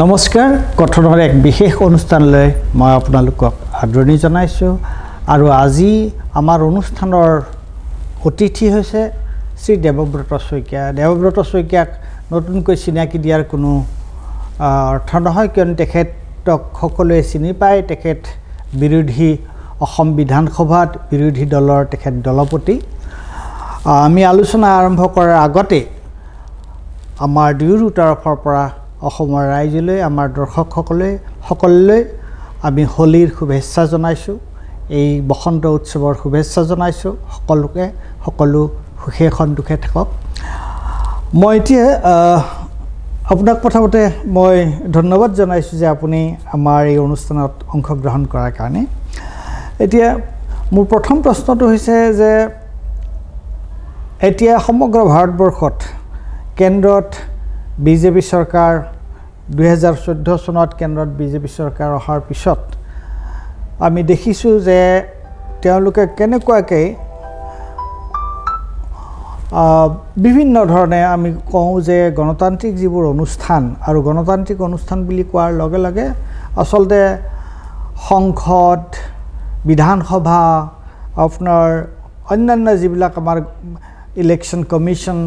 নমস্কাৰ কথনৰ এক বিশেষ অনুষ্ঠানলৈ মই আপোনালোকক আদৰণি জনাইছোঁ আৰু আজি আমাৰ অনুষ্ঠানৰ অতিথি হৈছে শ্ৰী দেৱব্ৰত শইকীয়া। দেৱব্ৰত শইকীয়াক নতুনকৈ চিনাকি দিয়াৰ কোনো অৰ্থ নহয়, কিয়নো তেখেতক সকলোৱে চিনি পায়। তেখেত বিৰোধী অসম বিধানসভাত বিৰোধী দলৰ তেখেত দলপতি। আমি আলোচনা আৰম্ভ কৰাৰ আগতে আমাৰ দুয়ো তৰফৰ পৰা অসমৰ ৰাইজলৈ, আমাৰ দৰ্শকসকললৈ আমি হোলীৰ শুভেচ্ছা জনাইছোঁ। এই বসন্ত উৎসৱৰ শুভেচ্ছা জনাইছোঁ সকলোকে। সকলো সুখে সন্তোষে থাকক। মই এতিয়া আপোনাক প্ৰথমতে মই ধন্যবাদ জনাইছোঁ যে আপুনি আমাৰ এই অনুষ্ঠানত অংশগ্ৰহণ কৰাৰ কাৰণে। এতিয়া মোৰ প্ৰথম প্ৰশ্নটো হৈছে যে এতিয়া সমগ্ৰ ভাৰতবৰ্ষত কেন্দ্ৰত বিজেপি চৰকাৰ 2014 চনত কেন্দ্ৰত বিজেপি চৰকাৰ অহাৰ পিছত আমি দেখিছোঁ যে তেওঁলোকে কেনেকুৱাকৈ বিভিন্ন ধৰণে আমি কওঁ যে গণতান্ত্ৰিক যিবোৰ অনুষ্ঠান, আৰু গণতান্ত্ৰিক অনুষ্ঠান বুলি কোৱাৰ লগে লগে আচলতে সংসদ, বিধানসভা, আপোনাৰ অন্যান্য যিবিলাক আমাৰ ইলেকশ্যন কমিশ্যন,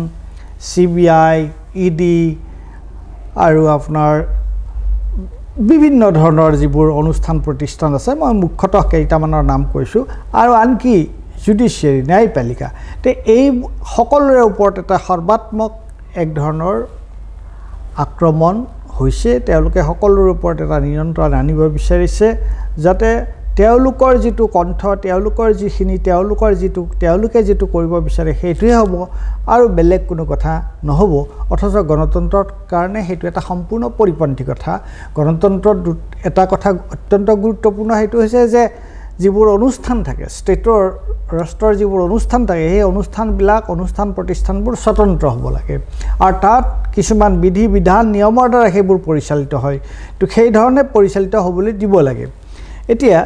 CBI, ED আৰু আপোনাৰ বিভিন্ন ধৰণৰ যিবোৰ অনুষ্ঠান প্ৰতিষ্ঠান আছে, মই মুখ্যতঃ কেইটামানৰ নাম কৈছোঁ, আৰু আনকি জুডিচিয়াৰী, ন্যায়পালিকা। তে এই সকলোৰে ওপৰত এটা সৰ্বাত্মক এক ধৰণৰ আক্ৰমণ হৈছে। তেওঁলোকে সকলোৰে ওপৰত এটা নিয়ন্ত্ৰণ আনিব বিচাৰিছে, যাতে তেওঁলোকৰ যিটো কণ্ঠ, তেওঁলোকৰ যিখিনি তেওঁলোকে যিটো কৰিব বিচাৰে সেইটোৱে হ'ব আৰু বেলেগ কোনো কথা নহ'ব। অথচ গণতন্ত্ৰৰ কাৰণে সেইটো এটা সম্পূৰ্ণ পৰিপন্থী কথা। গণতন্ত্ৰত এটা কথা অত্যন্ত গুৰুত্বপূৰ্ণ, সেইটো হৈছে যে যিবোৰ অনুষ্ঠান থাকে, ৰাষ্ট্ৰৰ যিবোৰ অনুষ্ঠান থাকে, সেই অনুষ্ঠান প্ৰতিষ্ঠানবোৰ স্বতন্ত্ৰ হ'ব লাগে, আৰু তাত কিছুমান বিধি বিধান নিয়মৰ দ্বাৰা সেইবোৰ পৰিচালিত হয়। তো সেই ধৰণে পৰিচালিত হ'বলৈ দিব লাগে। এতিয়া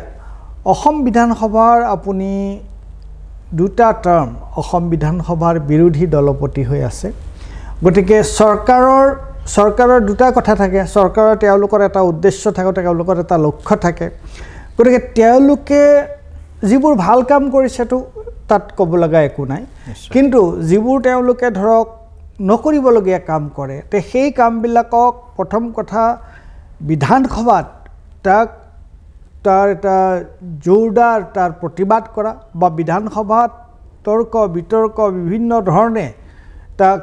অসম বিধানসভাৰ আপুনি দুটা টাৰ্ম অসম বিধানসভাৰ বিৰোধী দলপতি হৈ আছে। গতিকে চৰকাৰৰ দুটা কথা থাকে। চৰকাৰৰ তেওঁলোকৰ এটা উদ্দেশ্য থাকে, তেওঁলোকৰ এটা লক্ষ্য থাকে। গতিকে তেওঁলোকে যিবোৰ ভাল কাম কৰিছেতো তাত ক'ব লগা একো নাই, কিন্তু যিবোৰ তেওঁলোকে ধৰক নকৰিবলগীয়া কাম কৰে, তে সেই কামবিলাকক প্ৰথম কথা বিধানসভাত তাৰ এটা জোৰদাৰ তাৰ প্ৰতিবাদ কৰা, বা বিধানসভাত তৰ্ক বিতৰ্ক বিভিন্ন ধৰণে তাক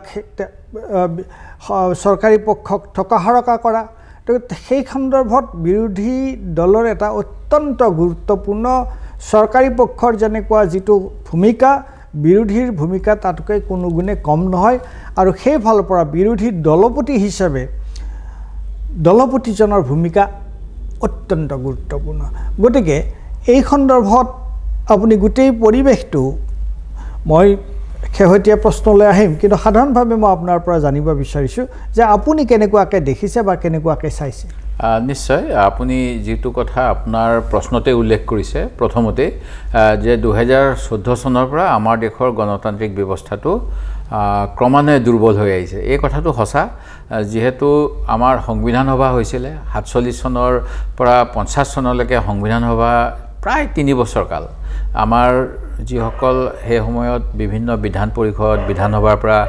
চৰকাৰী পক্ষক থকাসৰকা কৰা। তো সেই সন্দৰ্ভত বিৰোধী দলৰ এটা অত্যন্ত গুৰুত্বপূৰ্ণ, চৰকাৰী পক্ষৰ যেনেকুৱা যিটো ভূমিকা, বিৰোধীৰ ভূমিকা তাতকৈ কোনো গুণে কম নহয়। আৰু সেইফালৰ পৰা বিৰোধী দলপতি হিচাপে দলপতিজনৰ ভূমিকা অত্যন্ত গুৰুত্বপূৰ্ণ। গতিকে এই সন্দৰ্ভত আপুনি গোটেই পৰিৱেশটো, মই শেহতীয়া প্ৰশ্নলৈ আহিম, কিন্তু সাধাৰণভাৱে মই আপোনাৰ পৰা জানিব বিচাৰিছোঁ যে আপুনি কেনেকুৱাকৈ দেখিছে বা কেনেকুৱাকৈ চাইছে। নিশ্চয়, আপুনি যিটো কথা আপোনাৰ প্ৰশ্নতে উল্লেখ কৰিছে প্ৰথমতে, যে 2014 চনৰ পৰা আমাৰ দেশৰ গণতান্ত্ৰিক ব্যৱস্থাটো ক্ৰমান্বয়ে দুৰ্বল হৈ আহিছে। এই কথাটো সঁচা। যিহেতু আমাৰ সংবিধান সভা হৈছিলে 47 চনৰ পৰা 50 চনলৈকে সংবিধান সভা প্ৰায় 3 বছৰ কাল। আমাৰ যিসকল সেই সময়ত বিভিন্ন বিধান পৰিষদ, বিধানসভাৰ পৰা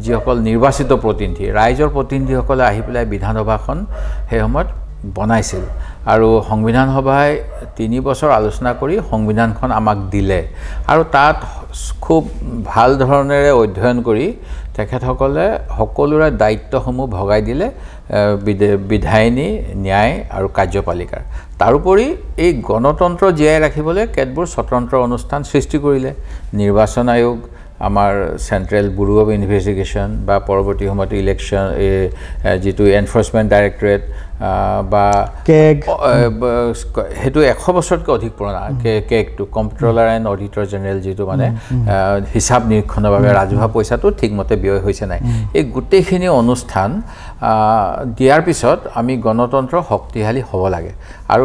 যিসকল নিৰ্বাচিত প্ৰতিনিধি, ৰাইজৰ প্ৰতিনিধিসকলে আহি পেলাই বিধানসভাখন সেই সময়ত বনাইছিল, আৰু সংবিধান সভাই 3 বছৰ আলোচনা কৰি সংবিধানখন আমাক দিলে, আৰু তাত খুব ভাল ধৰণেৰে অধ্যয়ন কৰি তেখেতসকলে সকলোৰে দায়িত্বসমূহ ভগাই দিলে বিধায়িনী, ন্যায় আৰু কাৰ্যপালিকাৰ। তাৰোপৰি এই গণতন্ত্ৰ জীয়াই ৰাখিবলৈ কেতবোৰ স্বতন্ত্ৰ অনুষ্ঠান সৃষ্টি কৰিলে। নিৰ্বাচন আয়োগ, আমাৰ চেণ্ট্ৰেল ব্যুৰো অফ ইনভেষ্টিগেশ্যন, বা পৰৱৰ্তী সময়ত ইলেকশ্যন যিটো এনফৰ্চমেণ্ট ডাইৰেক্টৰেট বা সেইটো 100 বছৰতকৈ অধিক পুৰণা কেগটো, কম্পট্ৰলাৰ এণ্ড অডিটৰ জেনেৰেল, যিটো মানে হিচাপ নিৰীক্ষণৰ বাবে ৰাজহুৱা পইচাটো ঠিকমতে ব্যয় হৈছে নাই, এই গোটেইখিনি অনুষ্ঠান দিয়াৰ পিছত আমি গণতন্ত্ৰ শক্তিশালী হ'ব লাগে। আৰু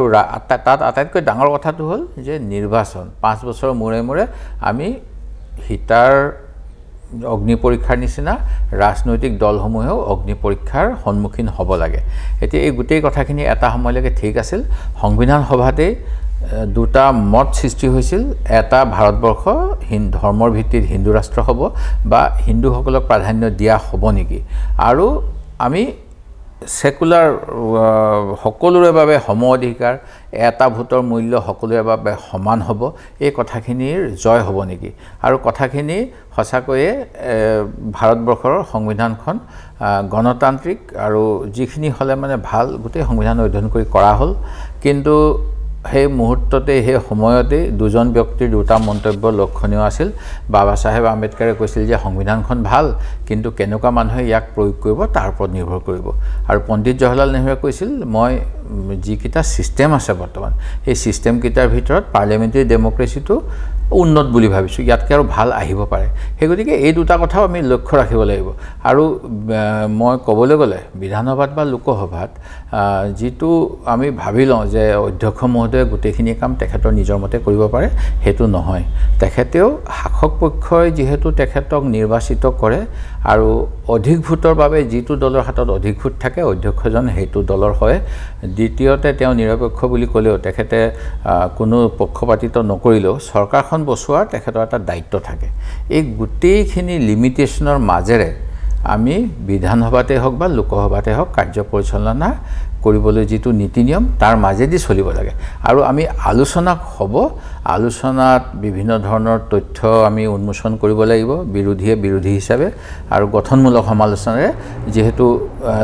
তাত আটাইতকৈ ডাঙৰ কথাটো হ'ল যে নিৰ্বাচন 5 বছৰৰ মূৰে মূৰে আমি হিতাৰ অগ্নি পৰীক্ষাৰ নিচিনা ৰাজনৈতিক দলসমূহেও অগ্নি পৰীক্ষাৰ সন্মুখীন হ'ব লাগে এতিয়া এই গোটেই কথাখিনি এটা সময়লৈকে ঠিক আছিল সংবিধান সভাতে দুটা মত সৃষ্টি হৈছিল এটা ভাৰতবৰ্ষ ধৰ্মৰ ভিত্তিত হিন্দু ৰাষ্ট্ৰ হ'ব বা হিন্দুসকলক প্ৰাধান্য দিয়া হ'ব নেকি আৰু আমি সেকুলাৰ সকলোৰে বাবে সম অধিকাৰ এটা ভোটৰ মূল্য সকলোৰে বাবে সমান হ'ব এই কথাখিনিৰ জয় হ'ব নেকি আৰু কথাখিনি সঁচাকৈয়ে ভাৰতবৰ্ষৰ সংবিধানখন গণতান্ত্ৰিক আৰু যিখিনি হ'লে মানে ভাল গোটেই সংবিধান অধ্যয়ন কৰি কৰা হ'ল কিন্তু সেই মুহূৰ্ততে সেই সময়তে দুজন ব্যক্তিৰ দুটা মন্তব্য লক্ষণীয় আছিল বাবা সাহেব আম্বেদকাৰে কৈছিল যে সংবিধানখন ভাল কিন্তু কেনেকুৱা মানুহে ইয়াক প্ৰয়োগ কৰিব তাৰ ওপৰত নিৰ্ভৰ কৰিব আৰু পণ্ডিত জৱাহৰলাল নেহৰুৱে কৈছিল মই যিকিটা সিস্টেম আছে বৰ্তমান এই সিস্টেম কিটাৰ ভিতৰত পাৰ্লিয়ামেণ্টাৰী ডেমক্ৰেসিটো উন্নত বুলি ভাবিছোঁ ইয়াতকৈ আৰু ভাল আহিব পাৰে সেই গতিকে এই দুটা কথাও আমি লক্ষ্য ৰাখিব লাগিব আৰু মই ক'বলৈ গ'লে বিধানসভাত বা লোকসভাত যিটো আমি ভাবি লওঁ যে অধ্যক্ষ মহোদয়ে গোটেইখিনি কাম তেখেতৰ নিজৰ মতে কৰিব পাৰে সেইটো নহয় তেখেতেও শাসক পক্ষই যিহেতু তেখেতক নিৰ্বাচিত কৰে আৰু অধিক ভোটৰ বাবে যিটো দলৰ হাতত অধিক ভোট থাকে অধ্যক্ষজন সেইটো দলৰ হয় দ্বিতীয়তে তেওঁ নিৰপেক্ষ বুলি ক'লেও তেখেতে কোনো পক্ষপাতিত্ব নকৰিলেও চৰকাৰখন বচোৱাৰ তেখেতৰ এটা দায়িত্ব থাকে এই গোটেইখিনি লিমিটেশনৰ মাজেৰে আমি বিধানসভাতে হওক বা লোকসভাতে হওক কাৰ্য পৰিচালনা কৰিবলৈ যিটো নীতি নিয়ম তাৰ মাজেদি চলিব লাগে আৰু আমি আলোচনা হ'ব আলোচনাত বিভিন্ন ধৰণৰ তথ্য আমি উন্মোচন কৰিব লাগিব বিৰোধীয়ে বিৰোধী হিচাপে আৰু গঠনমূলক সমালোচনাৰে যেহেতু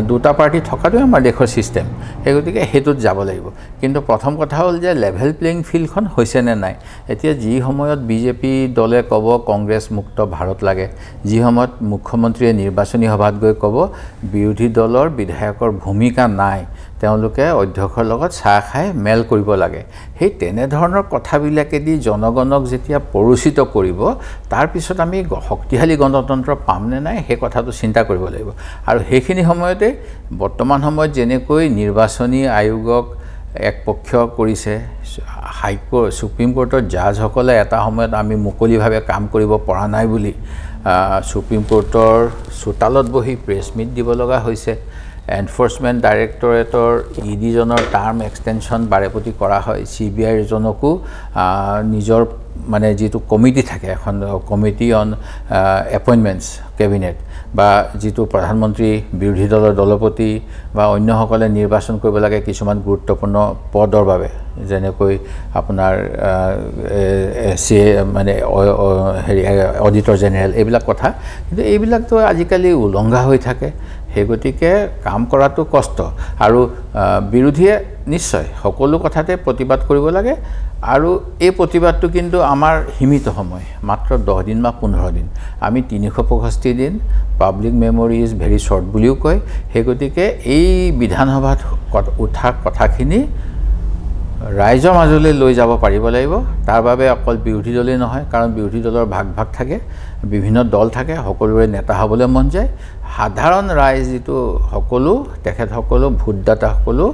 দুটা পাৰ্টি থকাটোৱে আমাৰ দেশৰ সিস্টেম সেই গতিকে হেতুত যাব লাগিব কিন্তু প্ৰথম কথা হ'ল যে লেভেল প্লেইং ফিল্ডখন হৈছে নে নাই এতিয়া যি সময়ত বিজেপি দলে ক'ব কংগ্ৰেছ মুক্ত ভাৰত লাগে যি সময়ত মুখ্যমন্ত্ৰীয়ে নিৰ্বাচনী সভাত গৈ ক'ব বিৰোধী দলৰ বিধায়কৰ ভূমিকা নাই তেওঁলোকে অধ্যক্ষৰ লগত চাহ খাই মেল কৰিব লাগে সেই তেনে ধৰণৰ কথাবিলাকেদি জনগণক যেতিয়া পৰিচিত কৰিব তাৰ পিছত আমি শক্তিশালী গণতন্ত্ৰ পামনে নাই সেই কথাটো চিন্তা কৰিব লাগিব আৰু সেইখিনি সময়তে বৰ্তমান সময়ত যেনেকৈ নিৰ্বাচনী আয়োগক একপক্ষ কৰিছে হাইকোৰ্ট সুপ্ৰিম কোৰ্টৰ জাজসকলে এটা সময়ত আমি মুকলিভাৱে কাম কৰিব পৰা নাই বুলি সুপ্ৰিম কোৰ্টৰ চোতালত বহি প্ৰেছ মিট দিব লগা হৈছে এনফোৰ্সমেন্ট ডাইৰেক্টৰেটৰ ইডিজনৰ টাৰ্ম এক্সটেনশন বাৰেপতি কৰা হয় সিবিআইৰ জনকো নিজৰ মানে যেটো কমিটি থাকে এখন কমিটি অন এপইন্টমেন্টস কেবিনেট বা যেটো প্ৰধানমন্ত্ৰী বিৰোধী দলৰ দলপতি বা অন্যসকলে নিৰ্বাচন কৰিব লাগে কিছুমান গুৰুত্বপূৰ্ণ পদৰ বাবে যেনেকৈ আপোনাৰ মানে হেৰি অডিটৰ জেনেৰেল এইবিলাক কথা কিন্তু এইবিলাকতো আজিকালি উলংঘা হৈ থাকে সেই গতিকে কাম কৰাটো কষ্ট আৰু বিৰোধীয়ে নিশ্চয় সকলো কথাতে প্ৰতিবাদ কৰিব লাগে আৰু এই প্ৰতিবাদটো কিন্তু আমাৰ সীমিত সময় মাত্ৰ 10 দিন বা 15 দিন আমি 365 দিন public memory is very short বুলিও কয় সেই গতিকে এই বিধানসভাত উঠা কথাখিনি ৰাইজৰ মাজলৈ লৈ যাব পাৰিব লাগিব তাৰ বাবে অকল বিৰোধী দলেই নহয় কাৰণ বিৰোধী দলৰ ভাগ ভাগ থাকে বিভিন্ন দল থাকে সকলোৰে নেতা হ'বলৈ মন যায় সাধাৰণ ৰাইজ যেটো সকলো তেখেত সকলো ভোটদাতা সকলো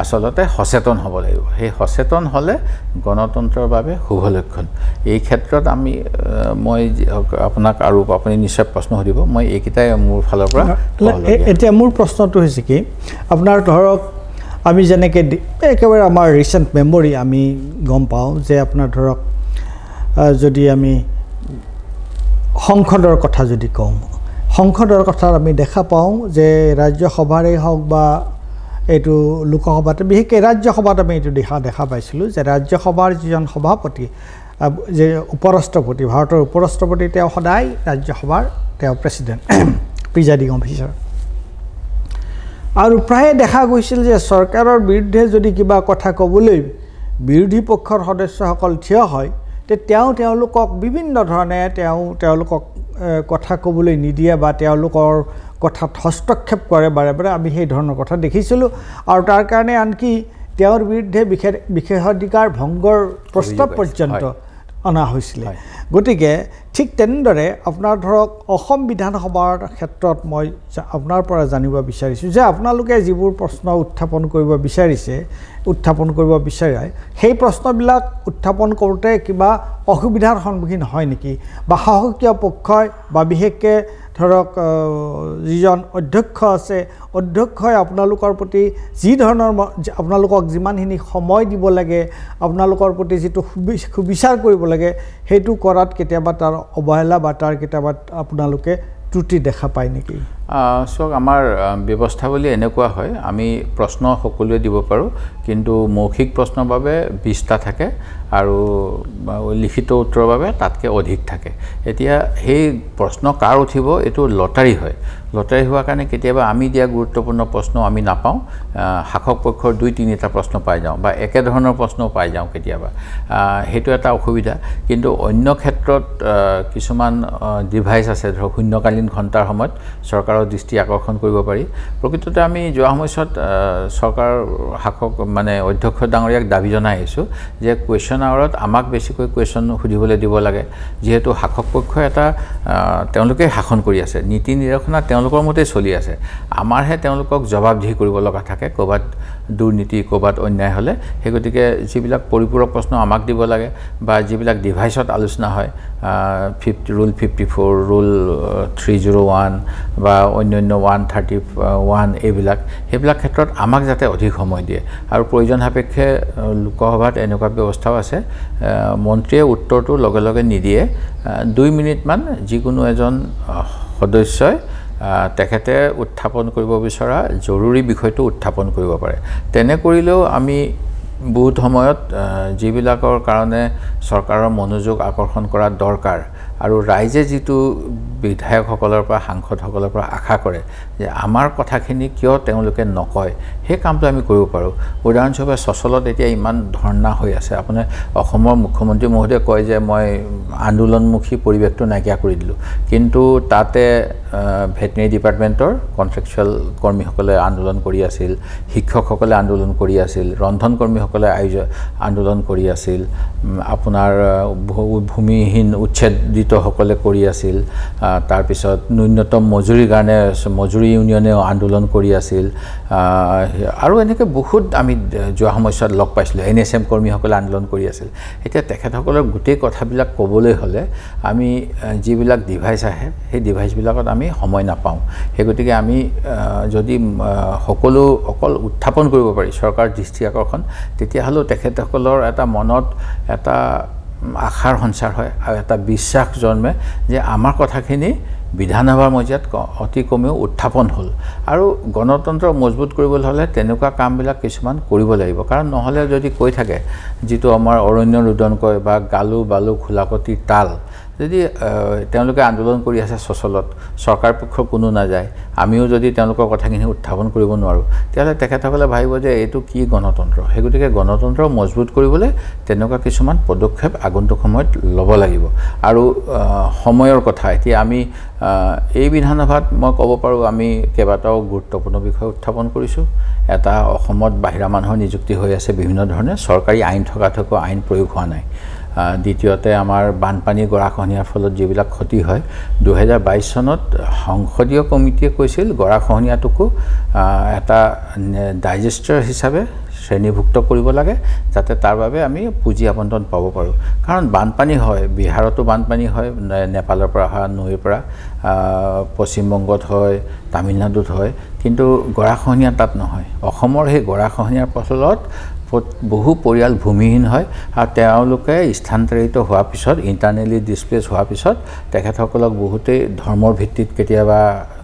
আসলতে সচেতন হ'ব লাগিব সেই সচেতন হলে গণতন্ত্ৰৰ বাবে শুভ লক্ষণ এই ক্ষেত্ৰত আমি মই আপোনাক আৰু আপুনি নিশ্চয় প্ৰশ্ন সুধিব মই এইকিটাই মোৰ ফালৰ পৰা এতিয়া মোৰ প্ৰশ্নটো হৈছে কি আপোনাৰ ধৰক আমি যেনেকৈ একেবাৰে আমাৰ ৰিসেন্ট মেমৰি আমি গম পাওঁ যে আপোনাৰ ধৰক যদি আমি সংসদৰ কথা যদি কওঁ সংসদৰ কথা আমি দেখা পাওঁ যে ৰাজ্যসভাৰে হওক বা এইটো লোকসভাতে বিশেষকৈ ৰাজ্যসভাত আমি এইটো দেখা পাইছিলোঁ যে ৰাজ্যসভাৰ যিজন সভাপতি যে উপৰাষ্ট্ৰপতি ভাৰতৰ উপৰাষ্ট্ৰপতি তেওঁ সদায় ৰাজ্যসভাৰ তেওঁ প্ৰেছিডেণ্ট প্ৰিজাইডিং অফিচাৰ আৰু প্ৰায় দেখা গৈছিল যে চৰকাৰৰ বিৰুদ্ধে যদি কিবা কথা ক'বলৈ বিৰোধী পক্ষৰ সদস্যসকল থিয় হয় তে তেওঁলোকক বিভিন্ন ধৰণে তেওঁলোকক কথা ক'বলৈ নিদিয়ে বা তেওঁলোকৰ কথাত হস্তক্ষেপ কৰে বাৰে বাৰে আমি সেই ধৰণৰ কথা দেখিছিলোঁ আৰু তাৰ কাৰণে আনকি তেওঁৰ বিৰুদ্ধে বিশেষাধিকাৰ ভংগৰ প্ৰস্তাৱ পৰ্যন্ত অনা হৈছিলে গতিকে ঠিক তেনেদৰে আপোনাৰ ধৰক অসম বিধানসভাৰ ক্ষেত্ৰত মই আপোনাৰ পৰা জানিব বিচাৰিছোঁ যে আপোনালোকে যিবোৰ প্ৰশ্ন উত্থাপন কৰিব বিচাৰে সেই প্ৰশ্নবিলাক উত্থাপন কৰোঁতে কিবা অসুবিধাৰ সন্মুখীন হয় নেকি বা শাসকীয় পক্ষই বা বিশেষকৈ ধৰক যিজন অধ্যক্ষ আছে অধ্যক্ষই আপোনালোকৰ প্ৰতি যি ধৰণৰ আপোনালোকক যিমানখিনি সময় দিব লাগে আপোনালোকৰ প্ৰতি যিটো সুবিচাৰ কৰিব লাগে সেইটো কৰাত কেতিয়াবা তাৰ অৱহেলা বা তাৰ কেতিয়াবা আপোনালোকে ত্ৰুটি দেখা পায় নেকি চাওক আমাৰ ব্যৱস্থাৱলী এনেকুৱা হয় আমি প্ৰশ্ন সকলোৱে দিব পাৰোঁ কিন্তু মৌখিক প্ৰশ্নৰ বাবে 20টা থাকে আৰু লিখিত উত্তৰৰ বাবে তাতকৈ অধিক থাকে এতিয়া সেই প্ৰশ্ন কাৰ উঠিব এইটো লটাৰী হয় লটাৰী হোৱাৰ কাৰণে কেতিয়াবা আমি দিয়া গুৰুত্বপূৰ্ণ প্ৰশ্ন আমি নাপাওঁ শাসক পক্ষৰ 2-3টা প্ৰশ্ন পাই যাওঁ বা একেধৰণৰ প্ৰশ্নও পাই যাওঁ কেতিয়াবা সেইটো এটা অসুবিধা কিন্তু অন্য ক্ষেত্ৰত কিছুমান ডিভাইচ আছে ধৰক শূন্যকালীন ঘণ্টাৰ সময়ত চৰকাৰৰ দৃষ্টি আকৰ্ষণ কৰিব পাৰি প্ৰকৃততে আমি যোৱা সময়ত চৰকাৰ শাসক মানে অধ্যক্ষ ডাঙৰীয়াক দাবী জনাই আহিছোঁ যে কুৱেশ্যন আৱাৰত আমাক বেছিকৈ কুৱেশ্যন সুধিবলৈ দিব লাগে যিহেতু শাসক পক্ষই এটা তেওঁলোকে শাসন কৰি আছে নীতি নিৰ্দেশনা তেওঁলোকৰ মতে চলি আছে আমাৰহে তেওঁলোকক জবাবদিহি কৰিব লগা থাকে ক'ৰবাত দুৰ্নীতি ক'ৰবাত অন্যায় হ'লে সেই গতিকে যিবিলাক পৰিপূৰক প্ৰশ্ন আমাক দিব লাগে বা যিবিলাক ডিভাইচত আলোচনা হয় ৰুল 54 ৰুল 301 বা অন্যান্য 131 সেইবিলাক ক্ষেত্ৰত আমাক যাতে অধিক সময় দিয়ে আৰু প্ৰয়োজন সাপেক্ষে লোকসভাত এনেকুৱা ব্যৱস্থাও আছে মন্ত্ৰীয়ে উত্তৰটো লগে লগে নিদিয়ে 2 মিনিটমান যিকোনো এজন সদস্যই তেখেতে উত্থাপন কৰিব বিচৰা জৰুৰী বিষয়টো উত্থাপন কৰিব পাৰে তেনে কৰিলেও আমি বহুত সময়ত যিবিলাকৰ কাৰণে চৰকাৰৰ মনোযোগ আকৰ্ষণ কৰা দৰকাৰ আৰু ৰাইজে যিটো বিধায়কসকলৰ পৰা সাংসদসকলৰ পৰা আশা কৰে যে আমাৰ কথাখিনি কিয় তেওঁলোকে নকয় সেই কামটো আমি কৰিব পাৰোঁ উদাহৰণস্বৰূপে সচলত এতিয়া ইমান ধৰ্ণা হৈ আছে আপোনাৰ অসমৰ মুখ্যমন্ত্ৰী মহোদয়ে কয় যে মই আন্দোলনমুখী পৰিৱেশটো নাইকিয়া কৰি দিলোঁ কিন্তু তাতে ভেটেনেৰী ডিপাৰ্টমেণ্টৰ কণ্ট্ৰেকচুৱেল কৰ্মীসকলে আন্দোলন কৰি আছিল শিক্ষকসকলে আন্দোলন কৰি আছিল ৰন্ধন কৰ্মীসকলে আন্দোলন কৰি আছিল আপোনাৰ ভূমিহীন উচ্ছেদিতসকলে কৰি আছিল তাৰপিছত ন্যূনতম মজুৰিৰ কাৰণে মজুৰি ইউনিয়নেও আন্দোলন কৰি আছিল আৰু এনেকৈ বহুত আমি যোৱা সময়ত লগ পাইছিলোঁ NSM কৰ্মীসকলে আন্দোলন কৰি আছিল এতিয়া তেখেতসকলৰ গোটেই কথাবিলাক ক'বলৈ হ'লে আমি যিবিলাক ডিভাইচ আহে সেই ডিভাইচবিলাকত আমি সময় নাপাওঁ সেই গতিকে আমি যদি সকলো অকল উত্থাপন কৰিব পাৰি চৰকাৰ দৃষ্টি আকৰ্ষণ তেতিয়াহ'লেও তেখেতসকলৰ এটা মনত এটা আশাৰ সঞ্চাৰ হয় আৰু এটা বিশ্বাস জন্মে যে আমাৰ কথাখিনি বিধানসভাৰ মজিয়াত অতি কমেও উত্থাপন হ'ল আৰু গণতন্ত্ৰ মজবুত কৰিবলৈ হ'লে তেনেকুৱা কামবিলাক কিছুমান কৰিব লাগিব কাৰণ নহ'লে যদি কৈ থাকে যিটো আমাৰ অৰণ্য ৰুদন কয় বা গালু বালু খোলাকতি তাল যদি তেওঁলোকে আন্দোলন কৰি আছে সচলত চৰকাৰ পক্ষৰ কোনো নাযায় আমিও যদি তেওঁলোকৰ কথাখিনি উত্থাপন কৰিব নোৱাৰোঁ তেতিয়াহ'লে তেখেতসকলে ভাবিব যে এইটো কি গণতন্ত্ৰ সেই গতিকে গণতন্ত্ৰ মজবুত কৰিবলৈ তেনেকুৱা কিছুমান পদক্ষেপ আগন্তুক সময়ত ল'ব লাগিব আৰু সময়ৰ কথা এতিয়া আমি এই বিধানসভাত মই ক'ব পাৰোঁ আমি কেইবাটাও গুৰুত্বপূৰ্ণ বিষয় উত্থাপন কৰিছোঁ এটা অসমত বাহিৰা মানুহৰ নিযুক্তি হৈ আছে বিভিন্ন ধৰণে চৰকাৰী আইন থকা আইন প্ৰয়োগ হোৱা নাই দ্বিতীয়তে আমাৰ বানপানী গৰাখহনীয়াৰ ফলত যিবিলাক ক্ষতি হয় 2022 চনত সংসদীয় কমিটিয়ে কৈছিল গৰাখহনীয়াটোকো এটা ডাইজেষ্টাৰ হিচাপে শ্ৰেণীভুক্ত কৰিব লাগে যাতে তাৰ বাবে আমি পুঁজি আবণ্টন পাব পাৰোঁ কাৰণ বানপানী হয় বিহাৰতো বানপানী হয় নেপালৰ পৰা অহা নৈৰ পৰা পশ্চিমবংগত হয় তামিলনাডুত হয় কিন্তু গৰাখহনীয়া তাত নহয় অসমৰ সেই গৰাখহনীয়াৰ ফলত বহু পৰিয়াল ভূমিহীন হয় আৰু তেওঁলোকে স্থানান্তৰিত হোৱাৰ পিছত ইণ্টাৰনেলি ডিছপ্লেচ হোৱাৰ পিছত তেখেতসকলক বহুতেই ধৰ্মৰ ভিত্তিত কেতিয়াবা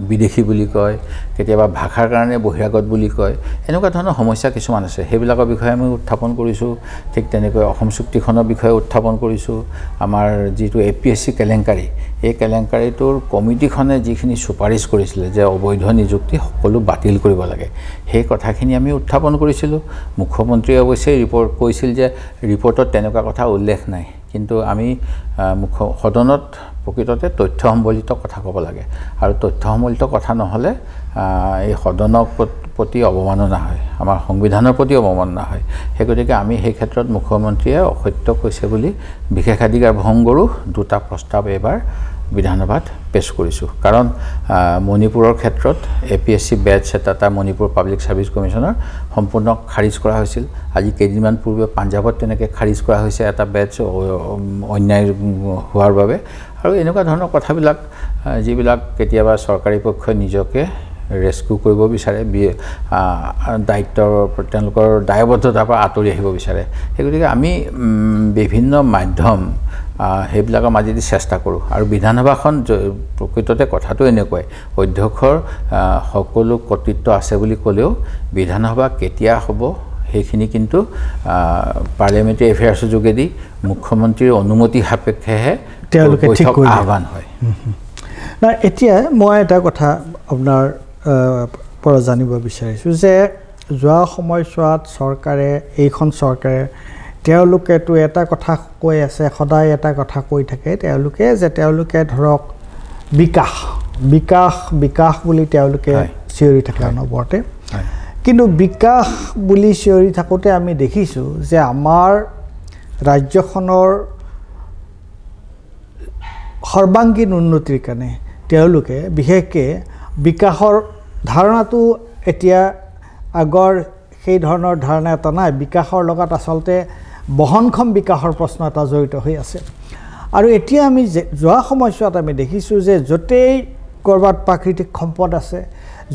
বিদেশী বুলি কয় কেতিয়াবা ভাষাৰ কাৰণে বহিৰাগত বুলি কয় এনেকুৱা ধৰণৰ সমস্যা কিছুমান আছে সেইবিলাকৰ বিষয়ে আমি উত্থাপন কৰিছোঁ ঠিক তেনেকৈ অসম চুক্তিখনৰ বিষয়ে উত্থাপন কৰিছোঁ আমাৰ যিটো APSC কেলেংকাৰী এই কেলেংকাৰীটোৰ কমিটিখনে যিখিনি চুপাৰিচ কৰিছিলে যে অবৈধ নিযুক্তি সকলো বাতিল কৰিব লাগে সেই কথাখিনি আমি উত্থাপন কৰিছিলোঁ মুখ্যমন্ত্ৰী অৱশ্যে ৰিপৰ্ট কৈছিল যে ৰিপৰ্টত তেনেকুৱা কথা উল্লেখ নাই কিন্তু আমি সদনত প্ৰকৃততে তথ্য সম্বলিত কথা ক'ব লাগে আৰু তথ্য সম্বলিত কথা নহ'লে এই সদনক প্ৰতি অৱমাননা হয়, আমাৰ সংবিধানৰ প্ৰতি অৱমাননা হয়। সেই গতিকে আমি সেই ক্ষেত্ৰত মুখ্যমন্ত্ৰীয়ে অসত্য কৈছে বুলি বিশেষাধিকাৰ ভংগৰো দুটা প্ৰস্তাৱ এবাৰ বিধানসভাত পেছ কৰিছোঁ। কাৰণ মণিপুৰৰ ক্ষেত্ৰত APSC বেটছ এটা মণিপুৰ পাব্লিক ছাৰ্ভিচ কমিশ্যনৰ সম্পূৰ্ণ খাৰিজ কৰা হৈছিল। আজি কেইদিনমান পূৰ্বে পাঞ্জাৱত তেনেকৈ খাৰিজ কৰা হৈছে এটা বেটছ অন্যায় হোৱাৰ বাবে। আৰু এনেকুৱা ধৰণৰ কথাবিলাক যিবিলাক কেতিয়াবা চৰকাৰী পক্ষই নিজকে ৰেস্কিউ কৰিব বিচাৰে, দায়িত্বৰ তেওঁলোকৰ দায়বদ্ধতাৰ পৰা আঁতৰি আহিব বিচাৰে। সেই গতিকে আমি বিভিন্ন মাধ্যম সেইবিলাকৰ মাজেদি চেষ্টা কৰোঁ। আৰু বিধানসভাখন প্ৰকৃততে কথাটো এনেকুৱাই, অধ্যক্ষৰ সকলো কৰ্তৃত্ব আছে বুলি ক'লেও বিধানসভা কেতিয়া হ'ব সেইখিনি কিন্তু পাৰ্লিয়ামেণ্টাৰী এফেয়াৰ্ছৰ যোগেদি মুখ্যমন্ত্ৰীৰ অনুমতি সাপেক্ষেহে তেওঁলোকে ঠিক কৰি আহ্বান হয়। না এতিয়া মই এটা কথা আপোনাৰ পৰা জানিব বিচাৰিছোঁ যে যোৱা সময়ছোৱাত চৰকাৰে, এইখন চৰকাৰে তেওঁলোকেতো এটা কথা কৈ আছে, সদায় এটা কথা কৈ থাকে তেওঁলোকে, যে তেওঁলোকে ধৰক বিকাশ বিকাশ বিকাশ বুলি তেওঁলোকে চিঞৰি থাকে অনবৰতে। কিন্তু বিকাশ বুলি চিঞৰি থাকোঁতে আমি দেখিছোঁ যে আমাৰ ৰাজ্যখনৰ সৰ্বাংগীন উন্নতিৰ কাৰণে তেওঁলোকে বিশেষকৈ বিকাশৰ ধাৰণাটো এতিয়া আগৰ সেই ধৰণৰ ধাৰণা এটা নাই। বিকাশৰ লগত আচলতে বহনক্ষম বিকাশৰ প্ৰশ্ন এটা জড়িত হৈ আছে। আৰু এতিয়া আমি যোৱা সময়ছোৱাত আমি দেখিছোঁ যে য'তেই ক'ৰবাত প্ৰাকৃতিক সম্পদ আছে,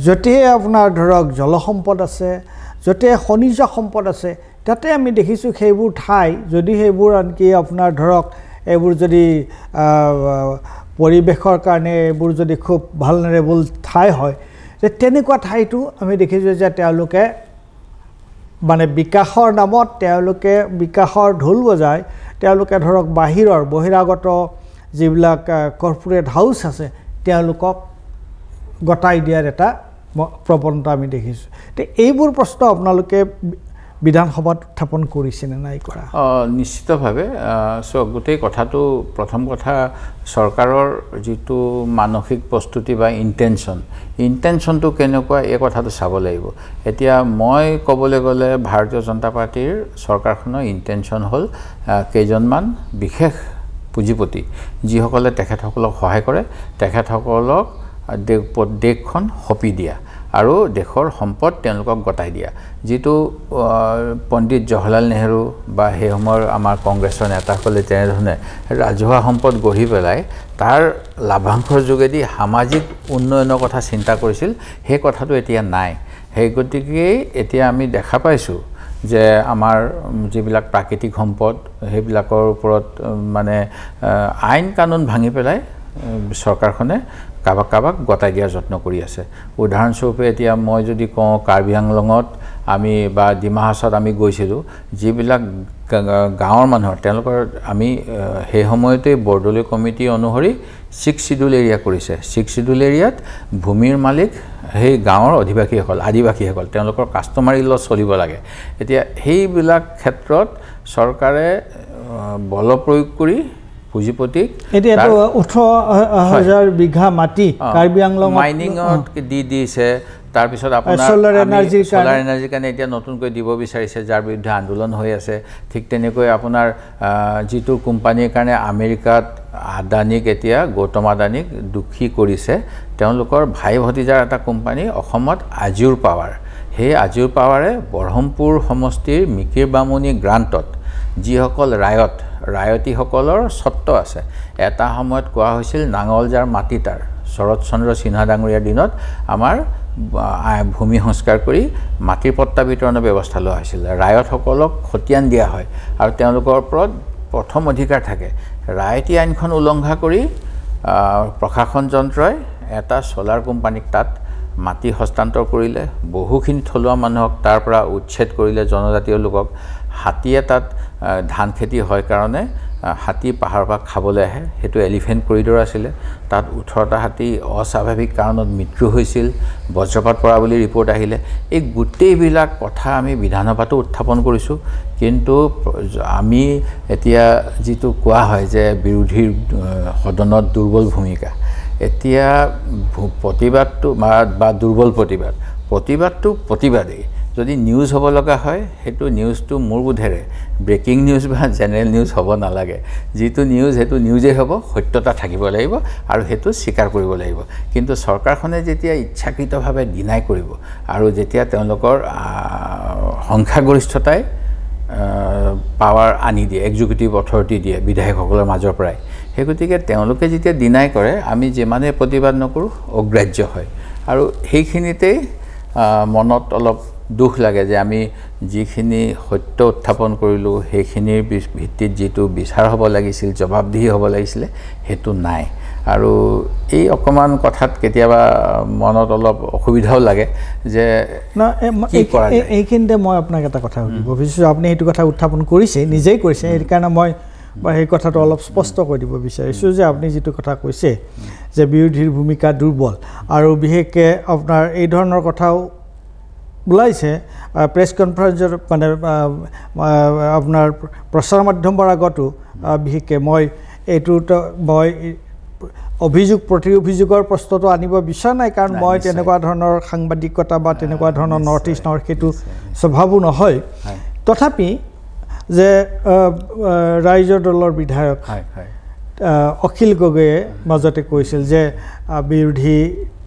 য'তেই আপোনাৰ ধৰক জলসম্পদ আছে, য'তেই খনিজ সম্পদ আছে, তাতে আমি দেখিছোঁ সেইবোৰ ঠাই যদি সেইবোৰ আনকি আপোনাৰ ধৰক এইবোৰ যদি পৰিৱেশৰ কাৰণে এইবোৰ যদি খুব ভালনেৰেবল ঠাই হয়, যে তেনেকুৱা ঠাইতো আমি দেখিছোঁ যে তেওঁলোকে মানে বিকাশৰ নামত তেওঁলোকে বিকাশৰ ঢোল বজায়, তেওঁলোকে ধৰক বহিৰাগত যিবিলাক কৰ্পোৰেট হাউচ আছে তেওঁলোকক গতাই দিয়াৰ এটা প্ৰৱণতা আমি দেখিছোঁ। তো এইবোৰ প্ৰশ্ন আপোনালোকে বিধানসভাত উত্থাপন কৰিছেনে নাই কৰা? নিশ্চিতভাৱে। গোটেই কথাটো প্ৰথম কথা চৰকাৰৰ যিটো মানসিক প্ৰস্তুতি বা ইণ্টেনশ্যনটো কেনেকুৱা এই কথাটো চাব লাগিব। এতিয়া মই ক'বলৈ গ'লে ভাৰতীয় জনতা পাৰ্টীৰ চৰকাৰখনৰ ইণ্টেনশ্যন হ'ল কেইজনমান বিশেষ পুঁজিপতি যিসকলে তেখেতসকলক সহায় কৰে, তেখেতসকলক দেশখন সঁপি দিয়া আৰু দেশৰ সম্পদ তেওঁলোকক গতাই দিয়া। যিটো পণ্ডিত জৱাহৰলাল নেহৰু বা সেই সময়ৰ আমাৰ কংগ্ৰেছৰ নেতাসকলে তেনেধৰণে ৰাজহুৱা সম্পদ গঢ়ি পেলাই তাৰ লাভাংশৰ যোগেদি সামাজিক উন্নয়নৰ কথা চিন্তা কৰিছিল, সেই কথাটো এতিয়া নাই। সেই গতিকেই এতিয়া আমি দেখা পাইছোঁ যে আমাৰ যিবিলাক প্ৰাকৃতিক সম্পদ সেইবিলাকৰ ওপৰত মানে আইন কানুন ভাঙি পেলাই চৰকাৰখনে কাৰোবাক গতাই দিয়াৰ যত্ন কৰি আছে। উদাহৰণস্বৰূপে এতিয়া মই যদি কওঁ কাৰ্বি আংলঙত আমি বা ডিমা হাছাওত আমি গৈছিলোঁ, যিবিলাক গাঁৱৰ মানুহৰ তেওঁলোকৰ আমি সেই সময়তে বৰদলৈ কমিটি অনুসৰি 6 শিডিউল এৰিয়া কৰিছে। 6 শিডিউল এৰিয়াত ভূমিৰ মালিক সেই গাঁৱৰ আদিবাসীসকল, তেওঁলোকৰ কাষ্টমাৰী ল চলিব লাগে। এতিয়া সেইবিলাক ক্ষেত্ৰত চৰকাৰে বল প্ৰয়োগ কৰি পুঁজিপতিক এতিয়া 18,000 বিঘা মাটি কাৰ্বি আংলং মাইনিঙত দিছে। তাৰপিছত আপোনাৰ সোলাৰ এনাৰ্জিৰ কাৰণে এতিয়া নতুনকৈ দিব বিচাৰিছে, যাৰ বিৰুদ্ধে আন্দোলন হৈ আছে। ঠিক তেনেকৈ আপোনাৰ যিটো কোম্পানীৰ কাৰণে আমেৰিকাত আদানীক এতিয়া গৌতম আদানীক দোষী কৰিছে, তেওঁলোকৰ ভাই ভতিজাৰ এটা কোম্পানী অসমত আজিউৰ পাৱাৰ, সেই আজিউৰ পাৱাৰে বৰহমপুৰ সমষ্টিৰ মিকিৰ বামুণী গ্ৰাণ্টত যিসকল ৰায়তীসকলৰ স্বত্ব আছে, এটা সময়ত কোৱা হৈছিল নাঙল যাৰ মাটি তাৰ, শৰৎ চন্দ্ৰ সিনহা ডাঙৰীয়াৰ দিনত আমাৰ ভূমি সংস্কাৰ কৰি মাটিৰ পট্টা বিতৰণৰ ব্যৱস্থা লোৱা হৈছিল। ৰায়তসকলক খতিয়ান দিয়া হয় আৰু তেওঁলোকৰ ওপৰত প্ৰথম অধিকাৰ থাকে। ৰায়তী আইনখন উলংঘা কৰি প্ৰশাসন যন্ত্ৰই এটা ছ'লাৰ কোম্পানীক তাত মাটি হস্তান্তৰ কৰিলে, বহুখিনি থলুৱা মানুহক তাৰ পৰা উচ্ছেদ কৰিলে, জনজাতীয় লোকক। হাতীয়ে তাত ধান খেতি হয় কাৰণে হাতী পাহাৰৰ পৰা খাবলৈ আহে, সেইটো এলিফেণ্ট কৰিডৰ আছিলে। তাত 18টা হাতী অস্বাভাৱিক কাৰণত মৃত্যু হৈছিল, বজ্ৰপাত পৰা বুলি ৰিপৰ্ট আহিলে। এই গোটেইবিলাক কথা আমি বিধানসভাতো উত্থাপন কৰিছোঁ। কিন্তু আমি এতিয়া যিটো কোৱা হয় যে বিৰোধীৰ সদনত দুৰ্বল ভূমিকা, এতিয়া প্ৰতিবাদটো বা দুৰ্বল প্ৰতিবাদটো প্ৰতিবাদেই যদি নিউজ হ'ব লগা হয় সেইটো নিউজটো মোৰ বোধেৰে ব্ৰেকিং নিউজ বা জেনেৰেল নিউজ হ'ব নালাগে যিটো নিউজ সেইটো নিউজেই হ'ব সত্যতা থাকিব লাগিব আৰু সেইটো স্বীকাৰ কৰিব লাগিব কিন্তু চৰকাৰখনে যেতিয়া ইচ্ছাকৃতভাৱে ডিনাই কৰিব আৰু যেতিয়া তেওঁলোকৰ সংখ্যাগৰিষ্ঠতাই পাৱাৰ আনি দিয়ে এক্সিকিউটিভ অথৰিটি দিয়ে বিধায়কসকলৰ মাজৰ পৰাই সেই গতিকে তেওঁলোকে যেতিয়া ডিনাই কৰে আমি যিমানে প্ৰতিবাদ নকৰোঁ অগ্ৰাহ্য হয় আৰু সেইখিনিতেই মনত অলপ দুখ লাগে যে আমি যিখিনি সত্য উত্থাপন কৰিলোঁ সেইখিনিৰ ভিত্তিত যিটো বিচাৰ হ'ব লাগিছিল জবাবদিহি হ'ব লাগিছিলে সেইটো নাই আৰু এই অকণমান কথাত কেতিয়াবা মনত অলপ অসুবিধাও লাগে যে এইখিনিতে মই আপোনাক এটা কথা সুধিব বিচাৰিছোঁ আপুনি এইটো কথা উত্থাপন কৰিছে নিজেই কৰিছে সেইকাৰণে মই সেই কথাটো অলপ স্পষ্ট কৰি দিব বিচাৰিছোঁ যে আপুনি যিটো কথা কৈছে যে বিৰোধীৰ ভূমিকা দুৰ্বল আৰু বিশেষকৈ আপোনাৰ এই ধৰণৰ কথাও ওলাইছে প্ৰেছ কনফাৰেন্সৰ মানে আপোনাৰ প্ৰচাৰ মাধ্যমৰ আগতো বিশেষকৈ মই এইটোতো মই অভিযোগ প্ৰতি অভিযোগৰ প্ৰশ্নটো আনিব বিচৰা নাই কাৰণ মই তেনেকুৱা ধৰণৰ সাংবাদিকতা বা তেনেকুৱা ধৰণৰ নৰ্থ ইষ্টৰ সেইটো স্বভাৱো নহয় তথাপি যে ৰাইজৰ দলৰ বিধায়ক অখিল গগৈয়ে মাজতে কৈছিল যে বিৰোধী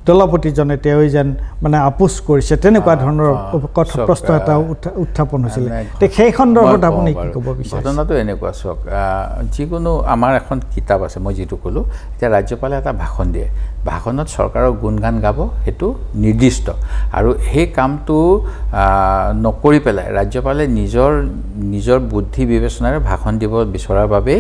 দলপতিজনে তেওঁ যেন মানে আপোচ কৰিছে তেনেকুৱা ধৰণৰ প্ৰশ্ন এটা উত্থাপন হৈছিল সেই সন্দৰ্ভত আপুনি কি ক'ব বিচাৰে ঘটনাটো এনেকুৱা চাওক যিকোনো আমাৰ এখন কিতাপ আছে মই যিটো ক'লোঁ এতিয়া ৰাজ্যপালে এটা ভাষণ দিয়ে ভাষণত চৰকাৰৰ গুণগান গাব সেইটো নিৰ্দিষ্ট আৰু সেই কামটো নকৰি পেলাই ৰাজ্যপালে নিজৰ বুদ্ধি বিবেচনাৰে ভাষণ দিব বিচৰাৰ বাবে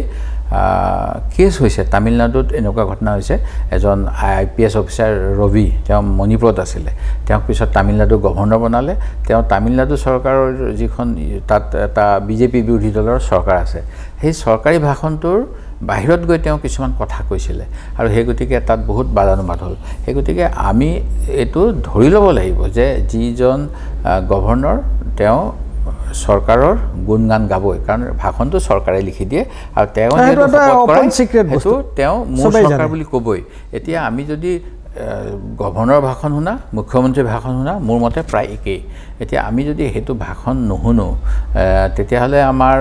কেছ হৈছে তামিলনাডুত এনেকুৱা ঘটনা হৈছে এজন IPS অফিচাৰ ৰবি তেওঁ মণিপুৰত আছিলে তেওঁক পিছত তামিলনাডুৰ গভৰ্ণৰ বনালে তেওঁ তামিলনাডু চৰকাৰৰ যিখন তাত এটা বিজেপি বিৰোধী দলৰ চৰকাৰ আছে সেই চৰকাৰী ভাষণটোৰ বাহিৰত গৈ তেওঁ কিছুমান কথা কৈছিলে আৰু সেই গতিকে তাত বহুত বাদানুবাদ হ'ল সেই গতিকে আমি এইটো ধৰি ল'ব লাগিব যে যিজন গভৰ্ণৰ তেওঁ চৰকাৰৰ গুণগান গাবই কাৰণ ভাষণটো চৰকাৰে লিখি দিয়ে আৰু তেওঁ মোৰ চৰকাৰ বুলি ক'বই এতিয়া আমি যদি গভৰ্ণৰৰ ভাষণ শুনা মুখ্যমন্ত্ৰীৰ ভাষণ শুনা মোৰ মতে প্ৰায় একেই এতিয়া আমি যদি সেইটো ভাষণ নুশুনো তেতিয়াহ'লে আমাৰ